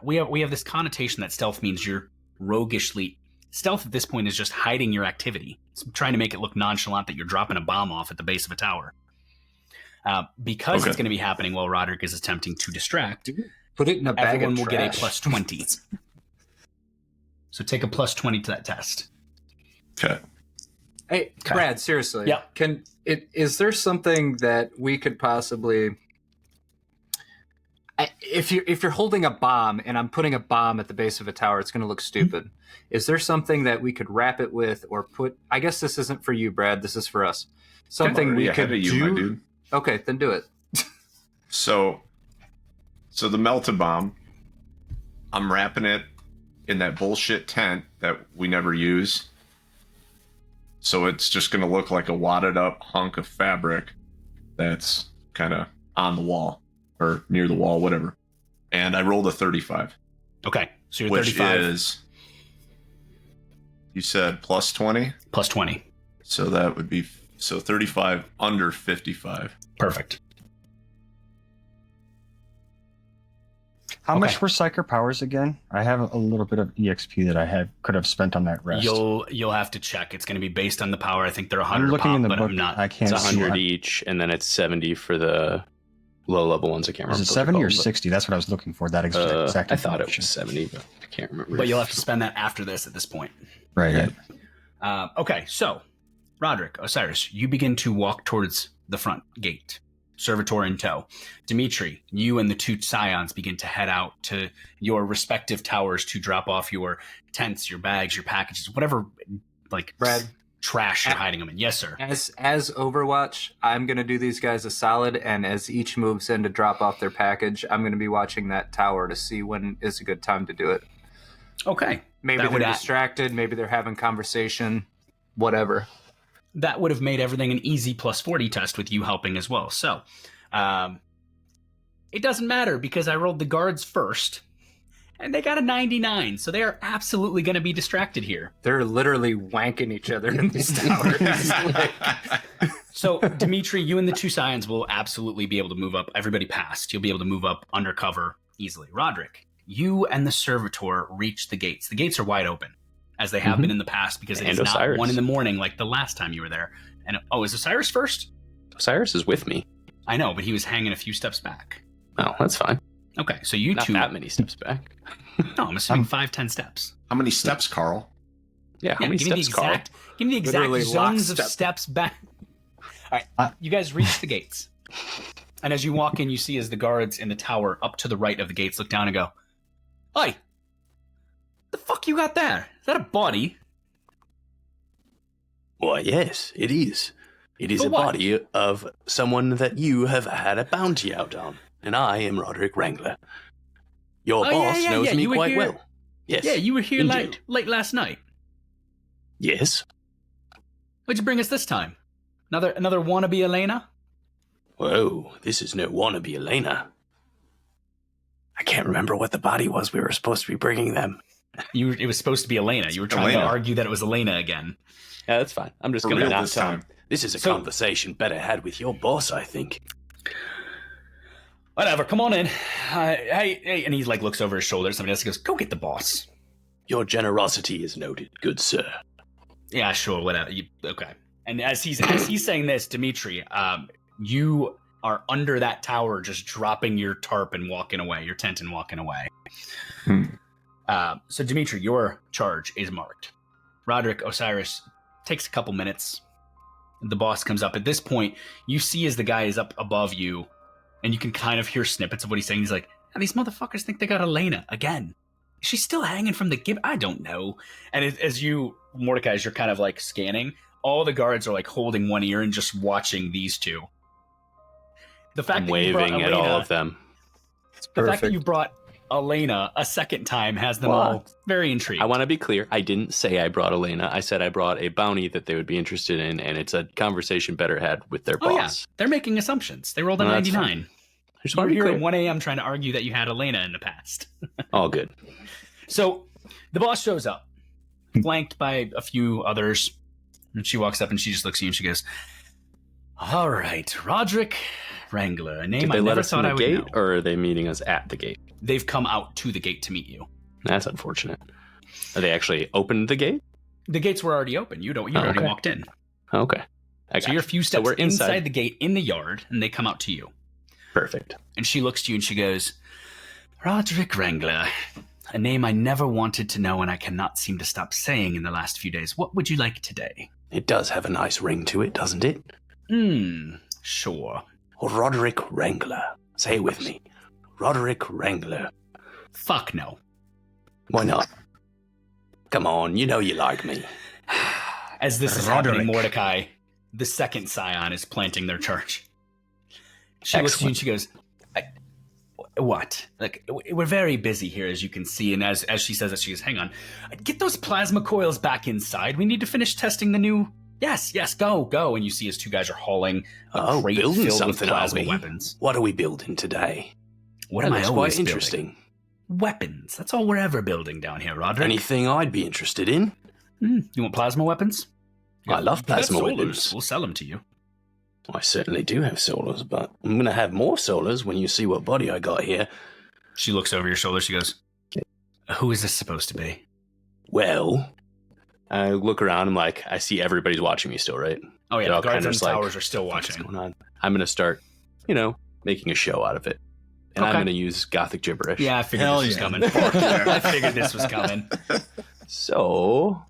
we have this connotation that stealth means you're roguishly. Stealth at this point is just hiding your activity. It's trying to make it look nonchalant that you're dropping a bomb off at the base of a tower. Because it's going to be happening while Roderick is attempting to distract, put it in a bag everyone of will trash. get a plus 20. So take a plus 20 to that test. Okay. Hey, Brad, seriously. Yeah. Is there something that we could possibly... If you're holding a bomb and I'm putting a bomb at the base of a tower, it's going to look stupid. Is there something that we could wrap it with or put... I guess this isn't for you, Brad. This is for us. Something we could do... my dude. Okay, then do it. So the Melta-Bomb, I'm wrapping it in that bullshit tent that we never use. So it's just going to look like a wadded up hunk of fabric that's kind of on the wall or near the wall, whatever. And I rolled a 35. Okay, so you're which 35. Is, you said plus 20? Plus 20. So that would be... So 35 under 55. Perfect. How much were Psyker powers again? I have a little bit of EXP that I could have spent on that rest. You'll have to check. It's going to be based on the power. I think they're 100 I'm looking pop, in the but book. I'm not. I can't it's see 100 each, and then it's 70 for the low level ones. I can't remember. Is it 70 or 60? That's what I was looking for. That exact I thought it was 70, but I can't remember. But you'll have to spend that after this at this point. Right. Okay, so Roderick, Osiris, you begin to walk towards the front gate, servitor in tow. Dmitry, you and the 2 scions begin to head out to your respective towers to drop off your tents, your bags, your packages, whatever, like Brad, trash you're hiding them in. Yes, sir. As Overwatch, I'm going to do these guys a solid, and as each moves in to drop off their package, I'm going to be watching that tower to see when is a good time to do it. Okay. Maybe they're distracted, maybe they're having conversation, whatever. That would have made everything an easy plus 40 test with you helping as well. So, it doesn't matter because I rolled the guards first, and they got a 99, so they are absolutely going to be distracted here. They're literally wanking each other in these towers. So, Dmitry, you and the 2 scions will absolutely be able to move up. Everybody passed. You'll be able to move up undercover easily. Roderick, you and the servitor reach the gates. The gates are wide open, as they have been in the past, because it is not 1 in the morning like the last time you were there. And is Osiris first? Osiris is with me. I know, but he was hanging a few steps back. Oh, that's fine. Okay, so you not 2... Not that many steps back. No, I'm assuming 5-10 steps. How many steps, Carl? Yeah, how many steps, Carl? Give me the exact Literally zones of steps back. All right, you guys reach the gates. And as you walk in, you see as the guards in the tower up to the right of the gates look down and go, "Oi, the fuck you got there? Is that a body?" Why, yes, it is. It is a body of someone that you have had a bounty out on, and I am Roderick Wrangler. Your boss knows me quite well. Yes. Yeah, you were here late last night. Yes. What'd you bring us this time? Another wannabe Elena? Whoa, this is no wannabe Elena. I can't remember what the body was we were supposed to be bringing them. It was supposed to be Elena. You were trying to argue that it was Elena again. Yeah, that's fine. I'm just going to not tell him. This is a conversation better had with your boss, I think. Whatever, come on in. Hey, and he like looks over his shoulder. Somebody else goes, go get the boss. Your generosity is noted, good sir. Yeah, sure, whatever. Okay. And as he's saying this, Dmitry, you are under that tower, just dropping your tarp and walking away, your tent and walking away. So Dmitry, your charge is marked. Roderick, Osiris, takes a couple minutes. The boss comes up. At this point, you see as the guy is up above you, and you can kind of hear snippets of what he's saying. He's like, these motherfuckers think they got Elena again. Is she still hanging from the gib? I don't know. And as you, Mordecai, as you're kind of like scanning, all the guards are like holding one ear and just watching these two. The fact I'm waving at all of them. The fact that you brought Elena a second time has them all very intrigued. I want to be clear. I didn't say I brought Elena. I said I brought a bounty that they would be interested in, and it's a conversation better had with their boss. Yeah. They're making assumptions. They rolled a 99. I just want to be here at 1 a.m. trying to argue that you had Elena in the past. All good. So the boss shows up, flanked by a few others, and she walks up and she just looks at you and she goes, all right, Roderick Wrangler, a name I never thought I would know. Did they let us in the gate, or are they meeting us at the gate? They've come out to the gate to meet you. That's unfortunate. Are they actually opened the gate? The gates were already open. You already walked in. Okay. So you're a few steps inside the gate in the yard, and they come out to you. Perfect. And she looks to you and she goes, Roderick Wrangler, a name I never wanted to know and I cannot seem to stop saying in the last few days. What would you like today? It does have a nice ring to it, doesn't it? Sure. Roderick Wrangler. Say it with me. Roderick Wrangler. Fuck no. Why not? Come on, you know you like me. As this is happening, Mordecai, the second scion, is planting their charge. She looks at you and she goes, what? Like, we're very busy here, as you can see. And as she says that, she goes, hang on. Get those plasma coils back inside. We need to finish testing the new... Yes, go. And you see as two guys are hauling a crate filled with plasma weapons. What are we building today? What am I always quite interesting. Weapons. That's all we're ever building down here, Roderick. Anything I'd be interested in. You want plasma weapons? I love plasma weapons. We'll sell them to you. I certainly do have solars, but I'm going to have more solars when you see what body I got here. She looks over your shoulder. She goes, who is this supposed to be? Well, I look around. I'm like, I see everybody's watching me still, right? Oh, yeah. The guards on the towers are still watching. What's going on? I'm going to start, making a show out of it. And I'm going to use Gothic gibberish. Yeah, I figured this was coming. I figured this was coming. So,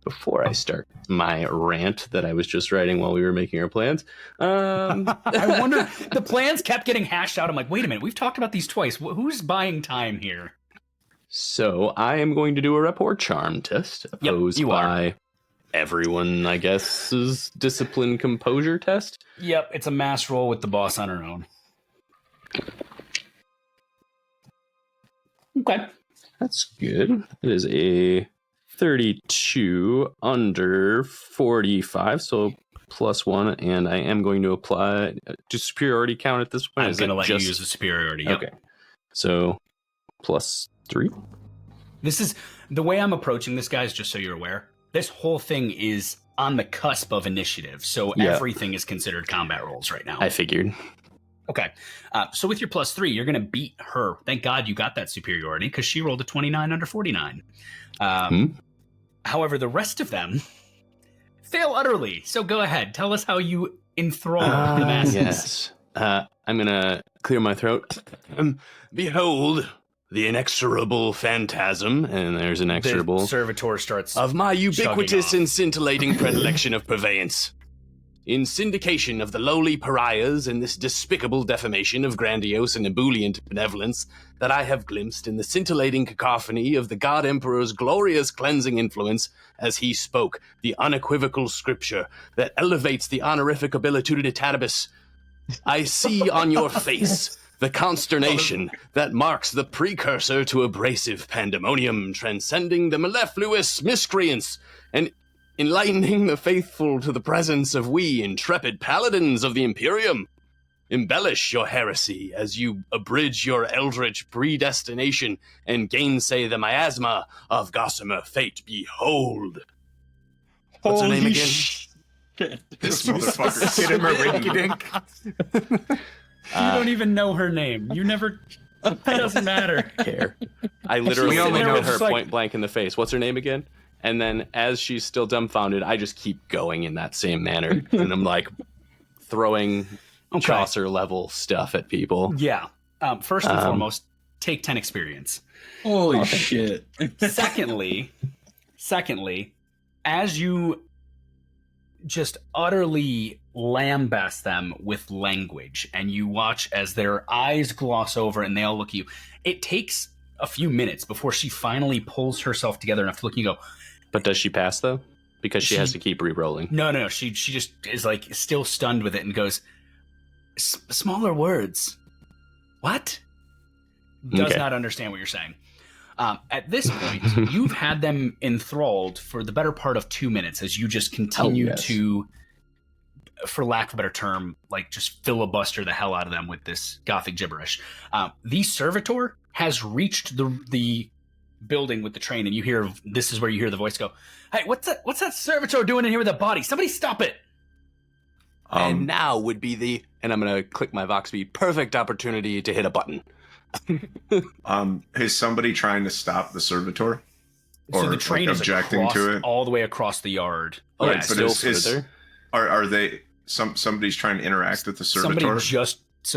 before I start my rant that I was just writing while we were making our plans, I wonder, the plans kept getting hashed out. I'm like, wait a minute, we've talked about these twice. Who's buying time here? So, I am going to do a rapport charm test opposed by everyone, I guess, discipline composure test. Yep, it's a mass roll with the boss on her own. Okay. That's good. It is a 32 under 45, so +1, and I am going to apply... Does superiority count at this point? I'm going to let you use the superiority. Yep. Okay. So, +3. This is... The way I'm approaching this, guys, just so you're aware, this whole thing is on the cusp of initiative, so everything is considered combat rolls right now. I figured. Okay, so with your +3, you're going to beat her. Thank God you got that superiority, because she rolled a 29 under 49. However, the rest of them fail utterly. So go ahead. Tell us how you enthrall the masses. Yes. I'm going to clear my throat. Behold, the inexorable phantasm, and there's an inexorable... The servitor starts of my ubiquitous and scintillating predilection of purveyance. In syndication of the lowly pariahs and this despicable defamation of grandiose and ebullient benevolence that I have glimpsed in the scintillating cacophony of the God Emperor's glorious cleansing influence as he spoke the unequivocal scripture that elevates the honorific abilitudinitatibus, I see on your face the consternation that marks the precursor to abrasive pandemonium transcending the mellifluous miscreants and enlightening the faithful to the presence of we intrepid paladins of the Imperium. embellish your heresy as you abridge your eldritch predestination and gainsay the miasma of gossamer fate. Behold. What's her name again? This motherfucker. You don't even know her name. You never. It doesn't matter. Care. I literally only look know at her just like- point blank in the face. What's her name again? And then as she's still dumbfounded, I just keep going in that same manner. And I'm like throwing Chaucer level stuff at people. Yeah. First and foremost, take 10 experience. Holy shit. Secondly, as you just utterly lambast them with language and you watch as their eyes gloss over and they all look at you, it takes a few minutes before she finally pulls herself together enough to look at you and go, But does she pass though? Because she has to keep re-rolling. no, she just is like still stunned with it and goes, smaller words. What? Does Okay. not understand what you're saying. At this point, you've had them enthralled for the better part of 2 minutes as you just continue to, for lack of a better term, like just filibuster the hell out of them with this gothic gibberish. The servitor has reached the building with the train, and you hear, this is where you hear the voice go, "Hey, what's that servitor doing in here with a body? Somebody stop it!" And now would be the, and I'm going to click my Voxby, perfect opportunity to hit a button. Is somebody trying to stop the servitor? So the train is objecting to it? all the way across the yard. Oh, Right, it's but still further. Are they somebody's trying to interact with the servitor?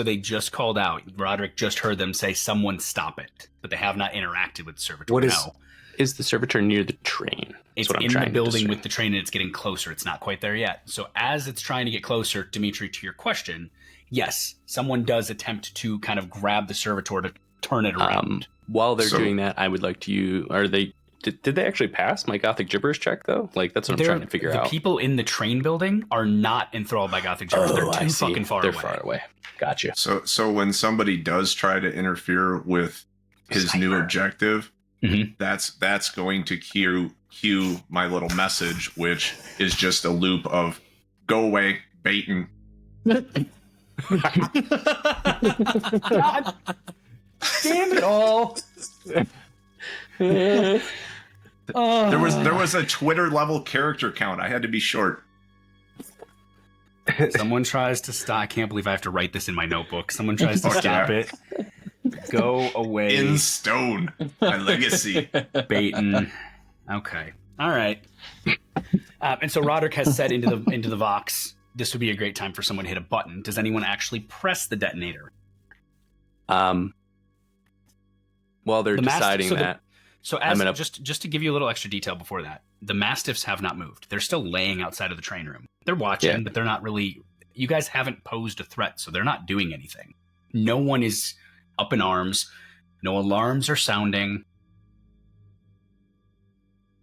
They just called out. Roderick just heard them say, "Someone stop it," but they have not interacted with the servitor. What is- No. Is the servitor near the train? It's what I'm in the trying to building discern. with the train, and it's getting closer. It's not quite there yet. So as it's trying to get closer, Dmitry, to your question, yes, someone does attempt to kind of grab the servitor to turn it around. While they're So- doing that, I would like to. Are they? Did they actually pass my Gothic gibberish check though? Like that's what I'm trying to figure the out. people in the train building are not enthralled by Gothic gibberish. Oh, They're I too see. fucking far They're away. far away. Gotcha. So when somebody does try to interfere with his new Sniper. objective, Mhm. that's going to cue my little message, which is just a loop of "go away, baiting." God damn it all! There was a Twitter level character count. I had to be short. Someone tries to stop. I can't believe I have to write this in my notebook. Someone tries to Fuck stop yeah. it. Go away, In stone, my legacy. Baton. Okay, all right. And so Roderick has said into the Vox, this would be a great time for someone to hit a button. Does anyone actually press the detonator? While they're deciding that, So as I'm gonna- just to give you a little extra detail before that, the Mastiffs have not moved. They're still laying outside of the train room. They're watching, Yeah. but they're not really. You guys haven't posed a threat, so they're not doing anything. No one is up in arms. No alarms are sounding.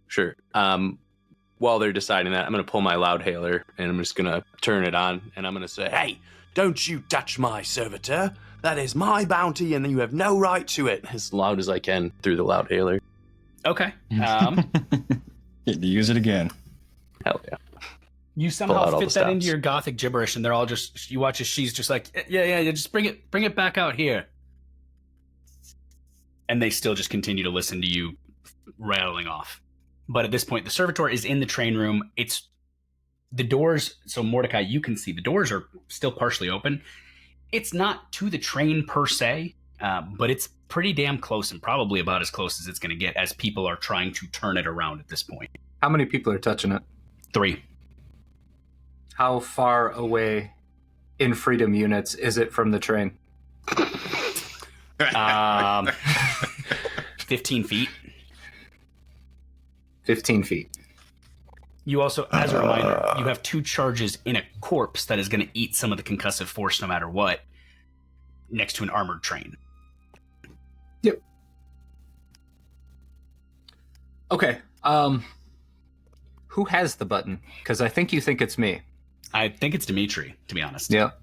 sure. While they're deciding that, I'm going to pull my loudhailer and I'm just going to turn it on and I'm going to say, "Hey, don't you touch my servitor. That is my bounty and you have no right to it." As loud as I can through the loudhailer. Okay. Get to use it again. Hell yeah. You Pull out somehow all fit the that into stops. your Gothic gibberish, and they're all just. You watch as she's just like, yeah, just bring it back out here. And they still just continue to listen to you rattling off. But at this point, the servitor is in the train room. It's the doors. So Mordecai, you can see the doors are still partially open. It's not to the train per se, but it's pretty damn close and probably about as close as it's going to get as people are trying to turn it around at this point. How many people are touching it? 3. How far away in freedom units is it from the train? 15 feet. 15 feet. You also, as a reminder, you have 2 charges in a corpse that is going to eat some of the concussive force no matter what, next to an armored train. Yep. Okay. Who has the button? Because I think you think it's me. I think it's Dmitry, to be honest. Yep.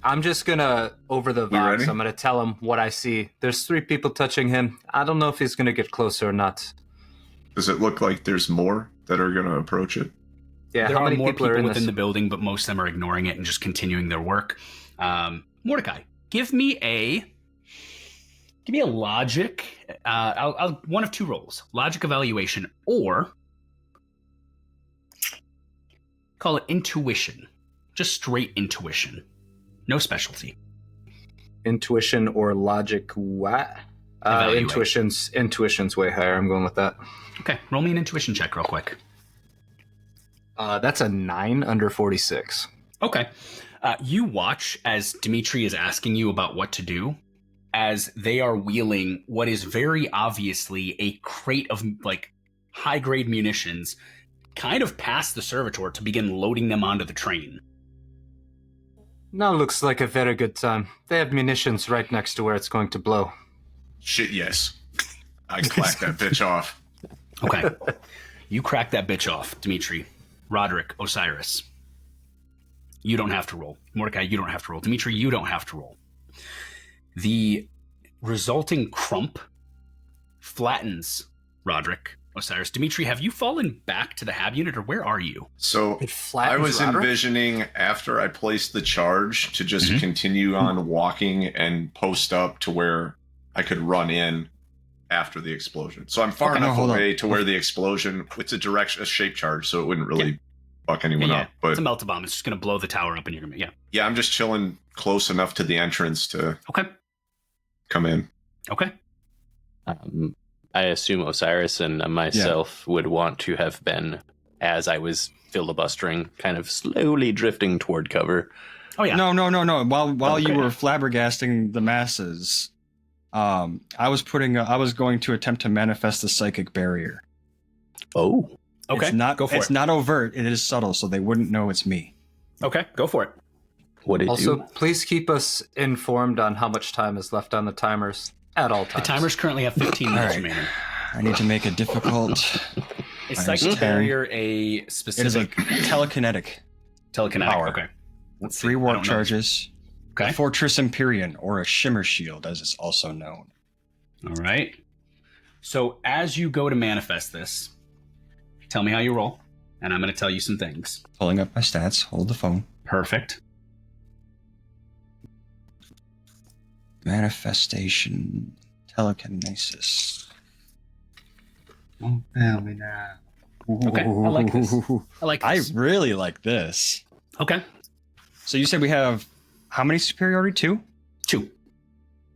I'm just gonna, over the You ready? Vox, I'm gonna tell him what I see. There's 3 people touching him. I don't know if he's gonna get closer or not. Does it look like there's more that are going to approach it? Yeah, there how are many more people people are in within this? the building, but most of them are ignoring it and just continuing their work. Mordecai, give me a logic. I'll one of two rolls: logic evaluation, or call it intuition. Just straight intuition, no specialty. Intuition or logic? What? Evaluate. Intuition's way higher. I'm going with that. Okay, roll me an intuition check real quick. That's a 9 under 46. Okay. You watch as Dmitry is asking you about what to do, as they are wheeling what is very obviously a crate of like high-grade munitions kind of past the servitor to begin loading them onto the train. Now looks like a very good time. They have munitions right next to where it's going to blow. Shit, yes. I clack that bitch off. Okay. You crack that bitch off, Dmitry. Roderick, Osiris. You don't have to roll. Mordecai, you don't have to roll. Dmitry, you don't have to roll. The resulting crump flattens Roderick, Osiris. Dmitry, have you fallen back to the hab unit, or where are you? So It flattens I was Roderick? envisioning after I placed the charge to just continue on walking and post up to where I could run in after the explosion. So I'm far enough away to where the explosion, it's a shape charge, so it wouldn't really fuck anyone up. But it's a melt bomb. It's just going to blow the tower up and you're going to, yeah, I'm just chilling close enough to the entrance to come in. Okay. I assume Osiris and myself would want to have been, as I was filibustering, kind of slowly drifting toward cover. Oh, yeah. No. While you were flabbergasting the masses, I was going to attempt to manifest the psychic barrier. Oh. Okay, go for it. It's not overt. It is subtle, so they wouldn't know it's me. Okay, go for it. What did Also, do? please keep us informed on how much time is left on the timers at all times. The timers currently have 15 minutes remaining. I need to make it difficult. Is psychic barrier a It specific... is like telekinetic. Telekinetic, okay. Let's see. 3 I warp don't know. charges. Okay. A Fortress Imperium, or a Shimmer Shield, as it's also known. All right. So as you go to manifest this, tell me how you roll, and I'm going to tell you some things. Pulling up my stats. Hold the phone. Perfect. Manifestation. Telekinesis. Don't fail me now. Okay, I like this. I like I this. really like this. Okay. So you said we have how many superiority? 2? 2.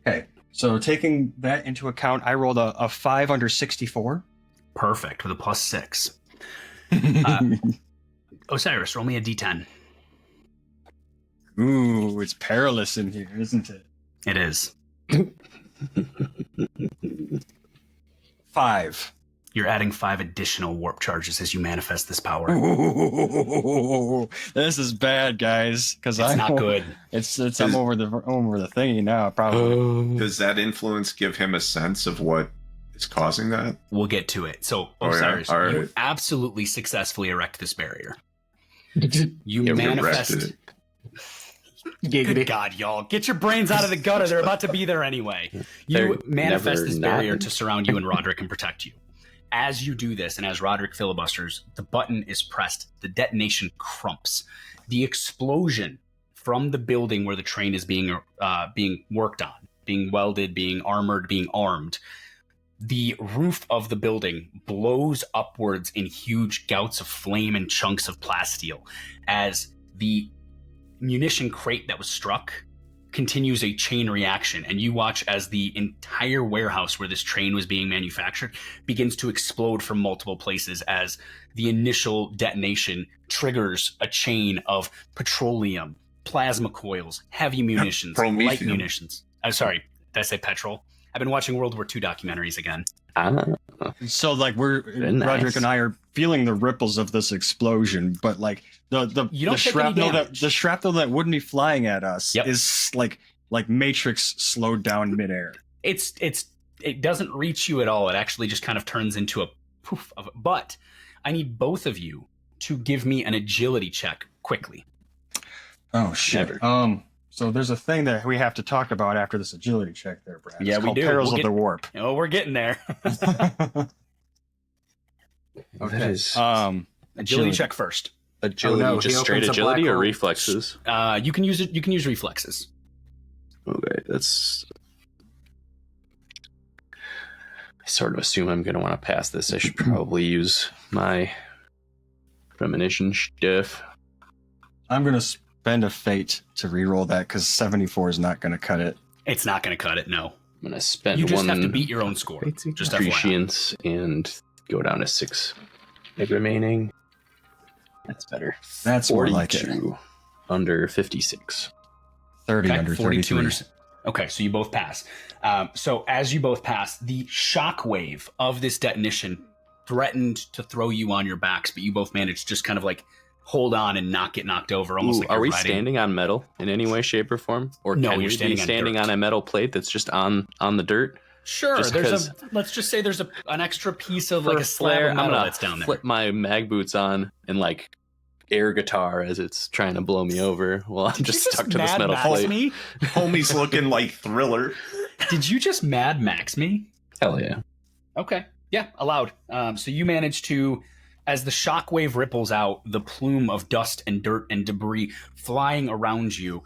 Okay. So taking that into account, I rolled a 5 under 64. Perfect, with a +6. Osiris, roll me a d10. Ooh, it's perilous in here, isn't it? It is. 5. You're adding 5 additional warp charges as you manifest this power. Ooh, this is bad, guys. Because It's not good. I'm over the thingy now. Probably. Does that influence give him a sense of what is causing that? We'll get to it. So, Oh, yeah. Osiris, All right. you absolutely successfully erect this barrier. You Yeah, we manifest... erected it. Good God, y'all. Get your brains out of the gutter. They're about to be there anyway. They're You manifest never this not. barrier to surround you and Roderick and protect you. As you do this, and as Roderick filibusters, the button is pressed. The detonation crumps. The explosion from the building where the train is being worked on, being welded, being armored, being armed, the roof of the building blows upwards in huge gouts of flame and chunks of plasteel as the munition crate that was struck continues a chain reaction, and you watch as the entire warehouse where this train was being manufactured begins to explode from multiple places as the initial detonation triggers a chain of petroleum, plasma coils, heavy munitions, light Promethium. munitions. I'm sorry, did I say petrol? I've been watching World War II documentaries again. So like Very nice. Roderick and I are feeling the ripples of this explosion, but like You don't take shrapnel any damage. the shrapnel that wouldn't be flying at us Yep. is like Matrix slowed down midair. It doesn't reach you at all. It actually just kind of turns into a poof of it. But I need both of you to give me an agility check quickly. Oh shit. Never. So there's a thing that we have to talk about after this agility check there, Brad. Yeah, It's we called do. Perils We'll of the Warp. Oh, we're getting there. Okay. That is Agility check first. Agility, Oh, no, just he straight opens a black agility or hole. reflexes? You can use it. You can use reflexes. Okay, that's. I sort of assume I'm going to want to pass this. I should probably use my premonition stuff. I'm gonna spend a fate to reroll that because 74 is not gonna cut it. It's not going to cut it. No. I'm going to spend You just one have to beat your own score. Just FYI. prescience and go down to 6 remaining. That's better. That's more like it. 42 under 56. 30 Okay, under 42 33. under. Okay, so you both pass. So as you both pass, the shockwave of this detonation threatened to throw you on your backs, but you both managed to just kind of like hold on and not get knocked over. Almost like are you're we riding. standing on metal in any way, shape, or form? Or No, can you're we standing be on standing dirt. on a metal plate that's just on the dirt? Sure, Just there's 'cause- let's just say there's an extra piece of For like a slab flair, of I'm metal gonna that's down there. flip my mag boots on and like air guitar as it's trying to blow me over while I'm Did you just stuck to this Mad metal Max plate. me? Homie's looking like Thriller. Did you just Mad Max me? Hell yeah. Okay. Yeah, allowed. So you manage to, as the shockwave ripples out, the plume of dust and dirt and debris flying around you,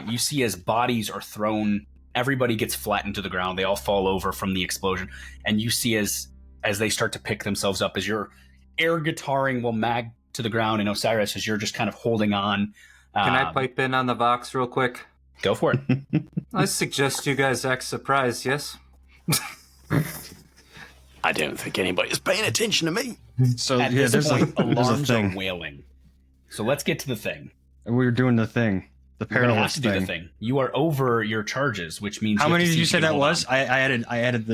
you see as bodies are thrown, everybody gets flattened to the ground. They all fall over from the explosion. And you see as they start to pick themselves up, as you're air guitaring will mag to the ground, and Osiris, as you're just kind of holding on. Can I pipe in on the Vox real quick? Go for it. I suggest you guys act surprised, yes? I don't think anybody's paying attention to me. So At yeah, this there's point, a alarms are thing. wailing. So let's get to the thing. We're doing the thing. The We're gonna have perilous to do thing. the thing. You are over your charges, which means How you have many to did see you if say can that hold was? on. I added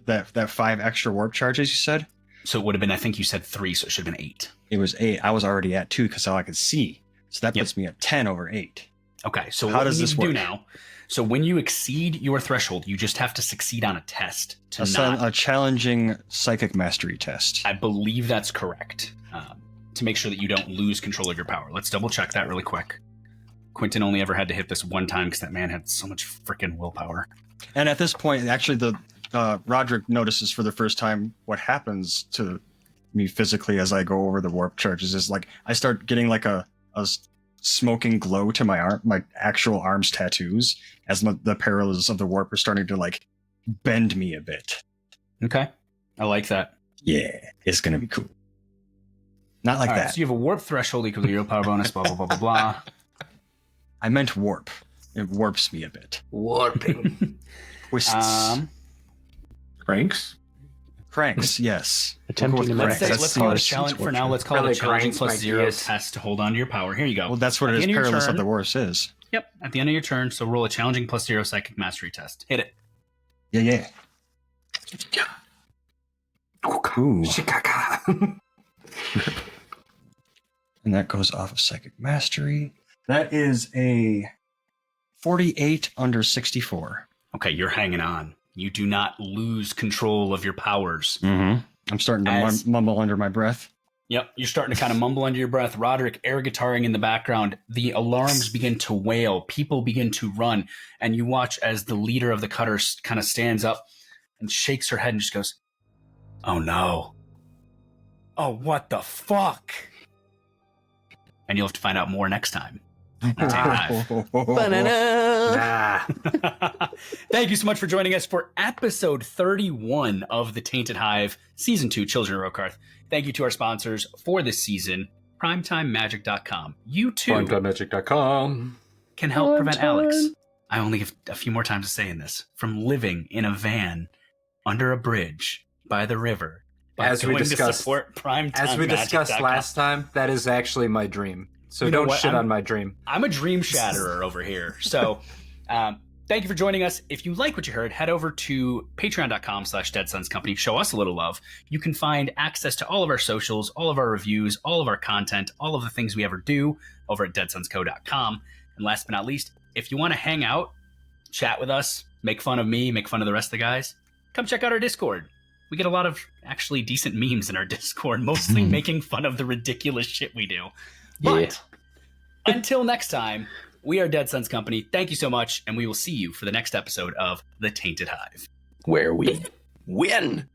that 5 extra warp charges you said? So it would have been, I think you said 3, so it should have been 8. It was 8. I was already at 2 because all I could see. So that Yep. puts me at 10 over 8. Okay, so How what does we need this to do work? now? So when you exceed your threshold, you just have to succeed on a test to not. A challenging psychic mastery test. I believe that's correct. To make sure that you don't lose control of your power. Let's double check that really quick. Quentin only ever had to hit this one time because that man had so much freaking willpower. And at this point, actually, the Roderick notices for the first time what happens to me physically as I go over the warp charges is like I start getting like a smoking glow to my actual arms tattoos as the parallels of the warp are starting to like bend me a bit. Okay, I like that. Yeah, it's gonna be cool. Not like All right, that. so you have a warp threshold equal to your power bonus, blah, blah, blah, blah, blah. I meant warp. It warps me a bit. Warping. Twists. Cranks? Cranks, yes. Attempting to Let's Correct. call it a That's challenge for torture. now. Let's call it Probably a challenging grinds plus my 0 gears. test to hold on to your power. Here you go. Well, that's what At it the is. end of your Perilous of turn- the worst is. Yep, at the end of your turn, so roll a challenging plus 0 psychic mastery test. Hit it. Yeah. Ooh. Shikaka. And that goes off of psychic mastery. That is a 48 under 64. Okay, you're hanging on. You do not lose control of your powers. Mm-hmm. I'm starting to As- mumble under my breath. Yep, you're starting to kind of mumble under your breath. Roderick air guitaring in the background. The alarms begin to wail. People begin to run. And you watch as the leader of the cutter kind of stands up and shakes her head and just goes, "Oh no. Oh, what the fuck?" And you'll have to find out more next time. Nah. Thank you so much for joining us for episode 31 of The Tainted Hive, Season 2, Children of Rokarth. Thank you to our sponsors for this season, PrimetimeMagic.com. You too PrimetimeMagic.com. can help prevent Alex. I only have a few more times to say in this. From living in a van under a bridge by the river. By As we going to discussed- support As we discussed PrimetimeMagic.com. last time, that is actually my dream. So You know don't what? shit on my dream. I'm a dream shatterer over here. So thank you for joining us. If you like what you heard, head over to patreon.com/deadsonscompany. Show us a little love. You can find access to all of our socials, all of our reviews, all of our content, all of the things we ever do over at deadsonsco.com. And last but not least, if you want to hang out, chat with us, make fun of me, make fun of the rest of the guys, come check out our Discord. We get a lot of actually decent memes in our Discord, mostly making fun of the ridiculous shit we do. But until next time, we are Dead Sons Company. Thank you so much, and we will see you for the next episode of The Tainted Hive. Where we win.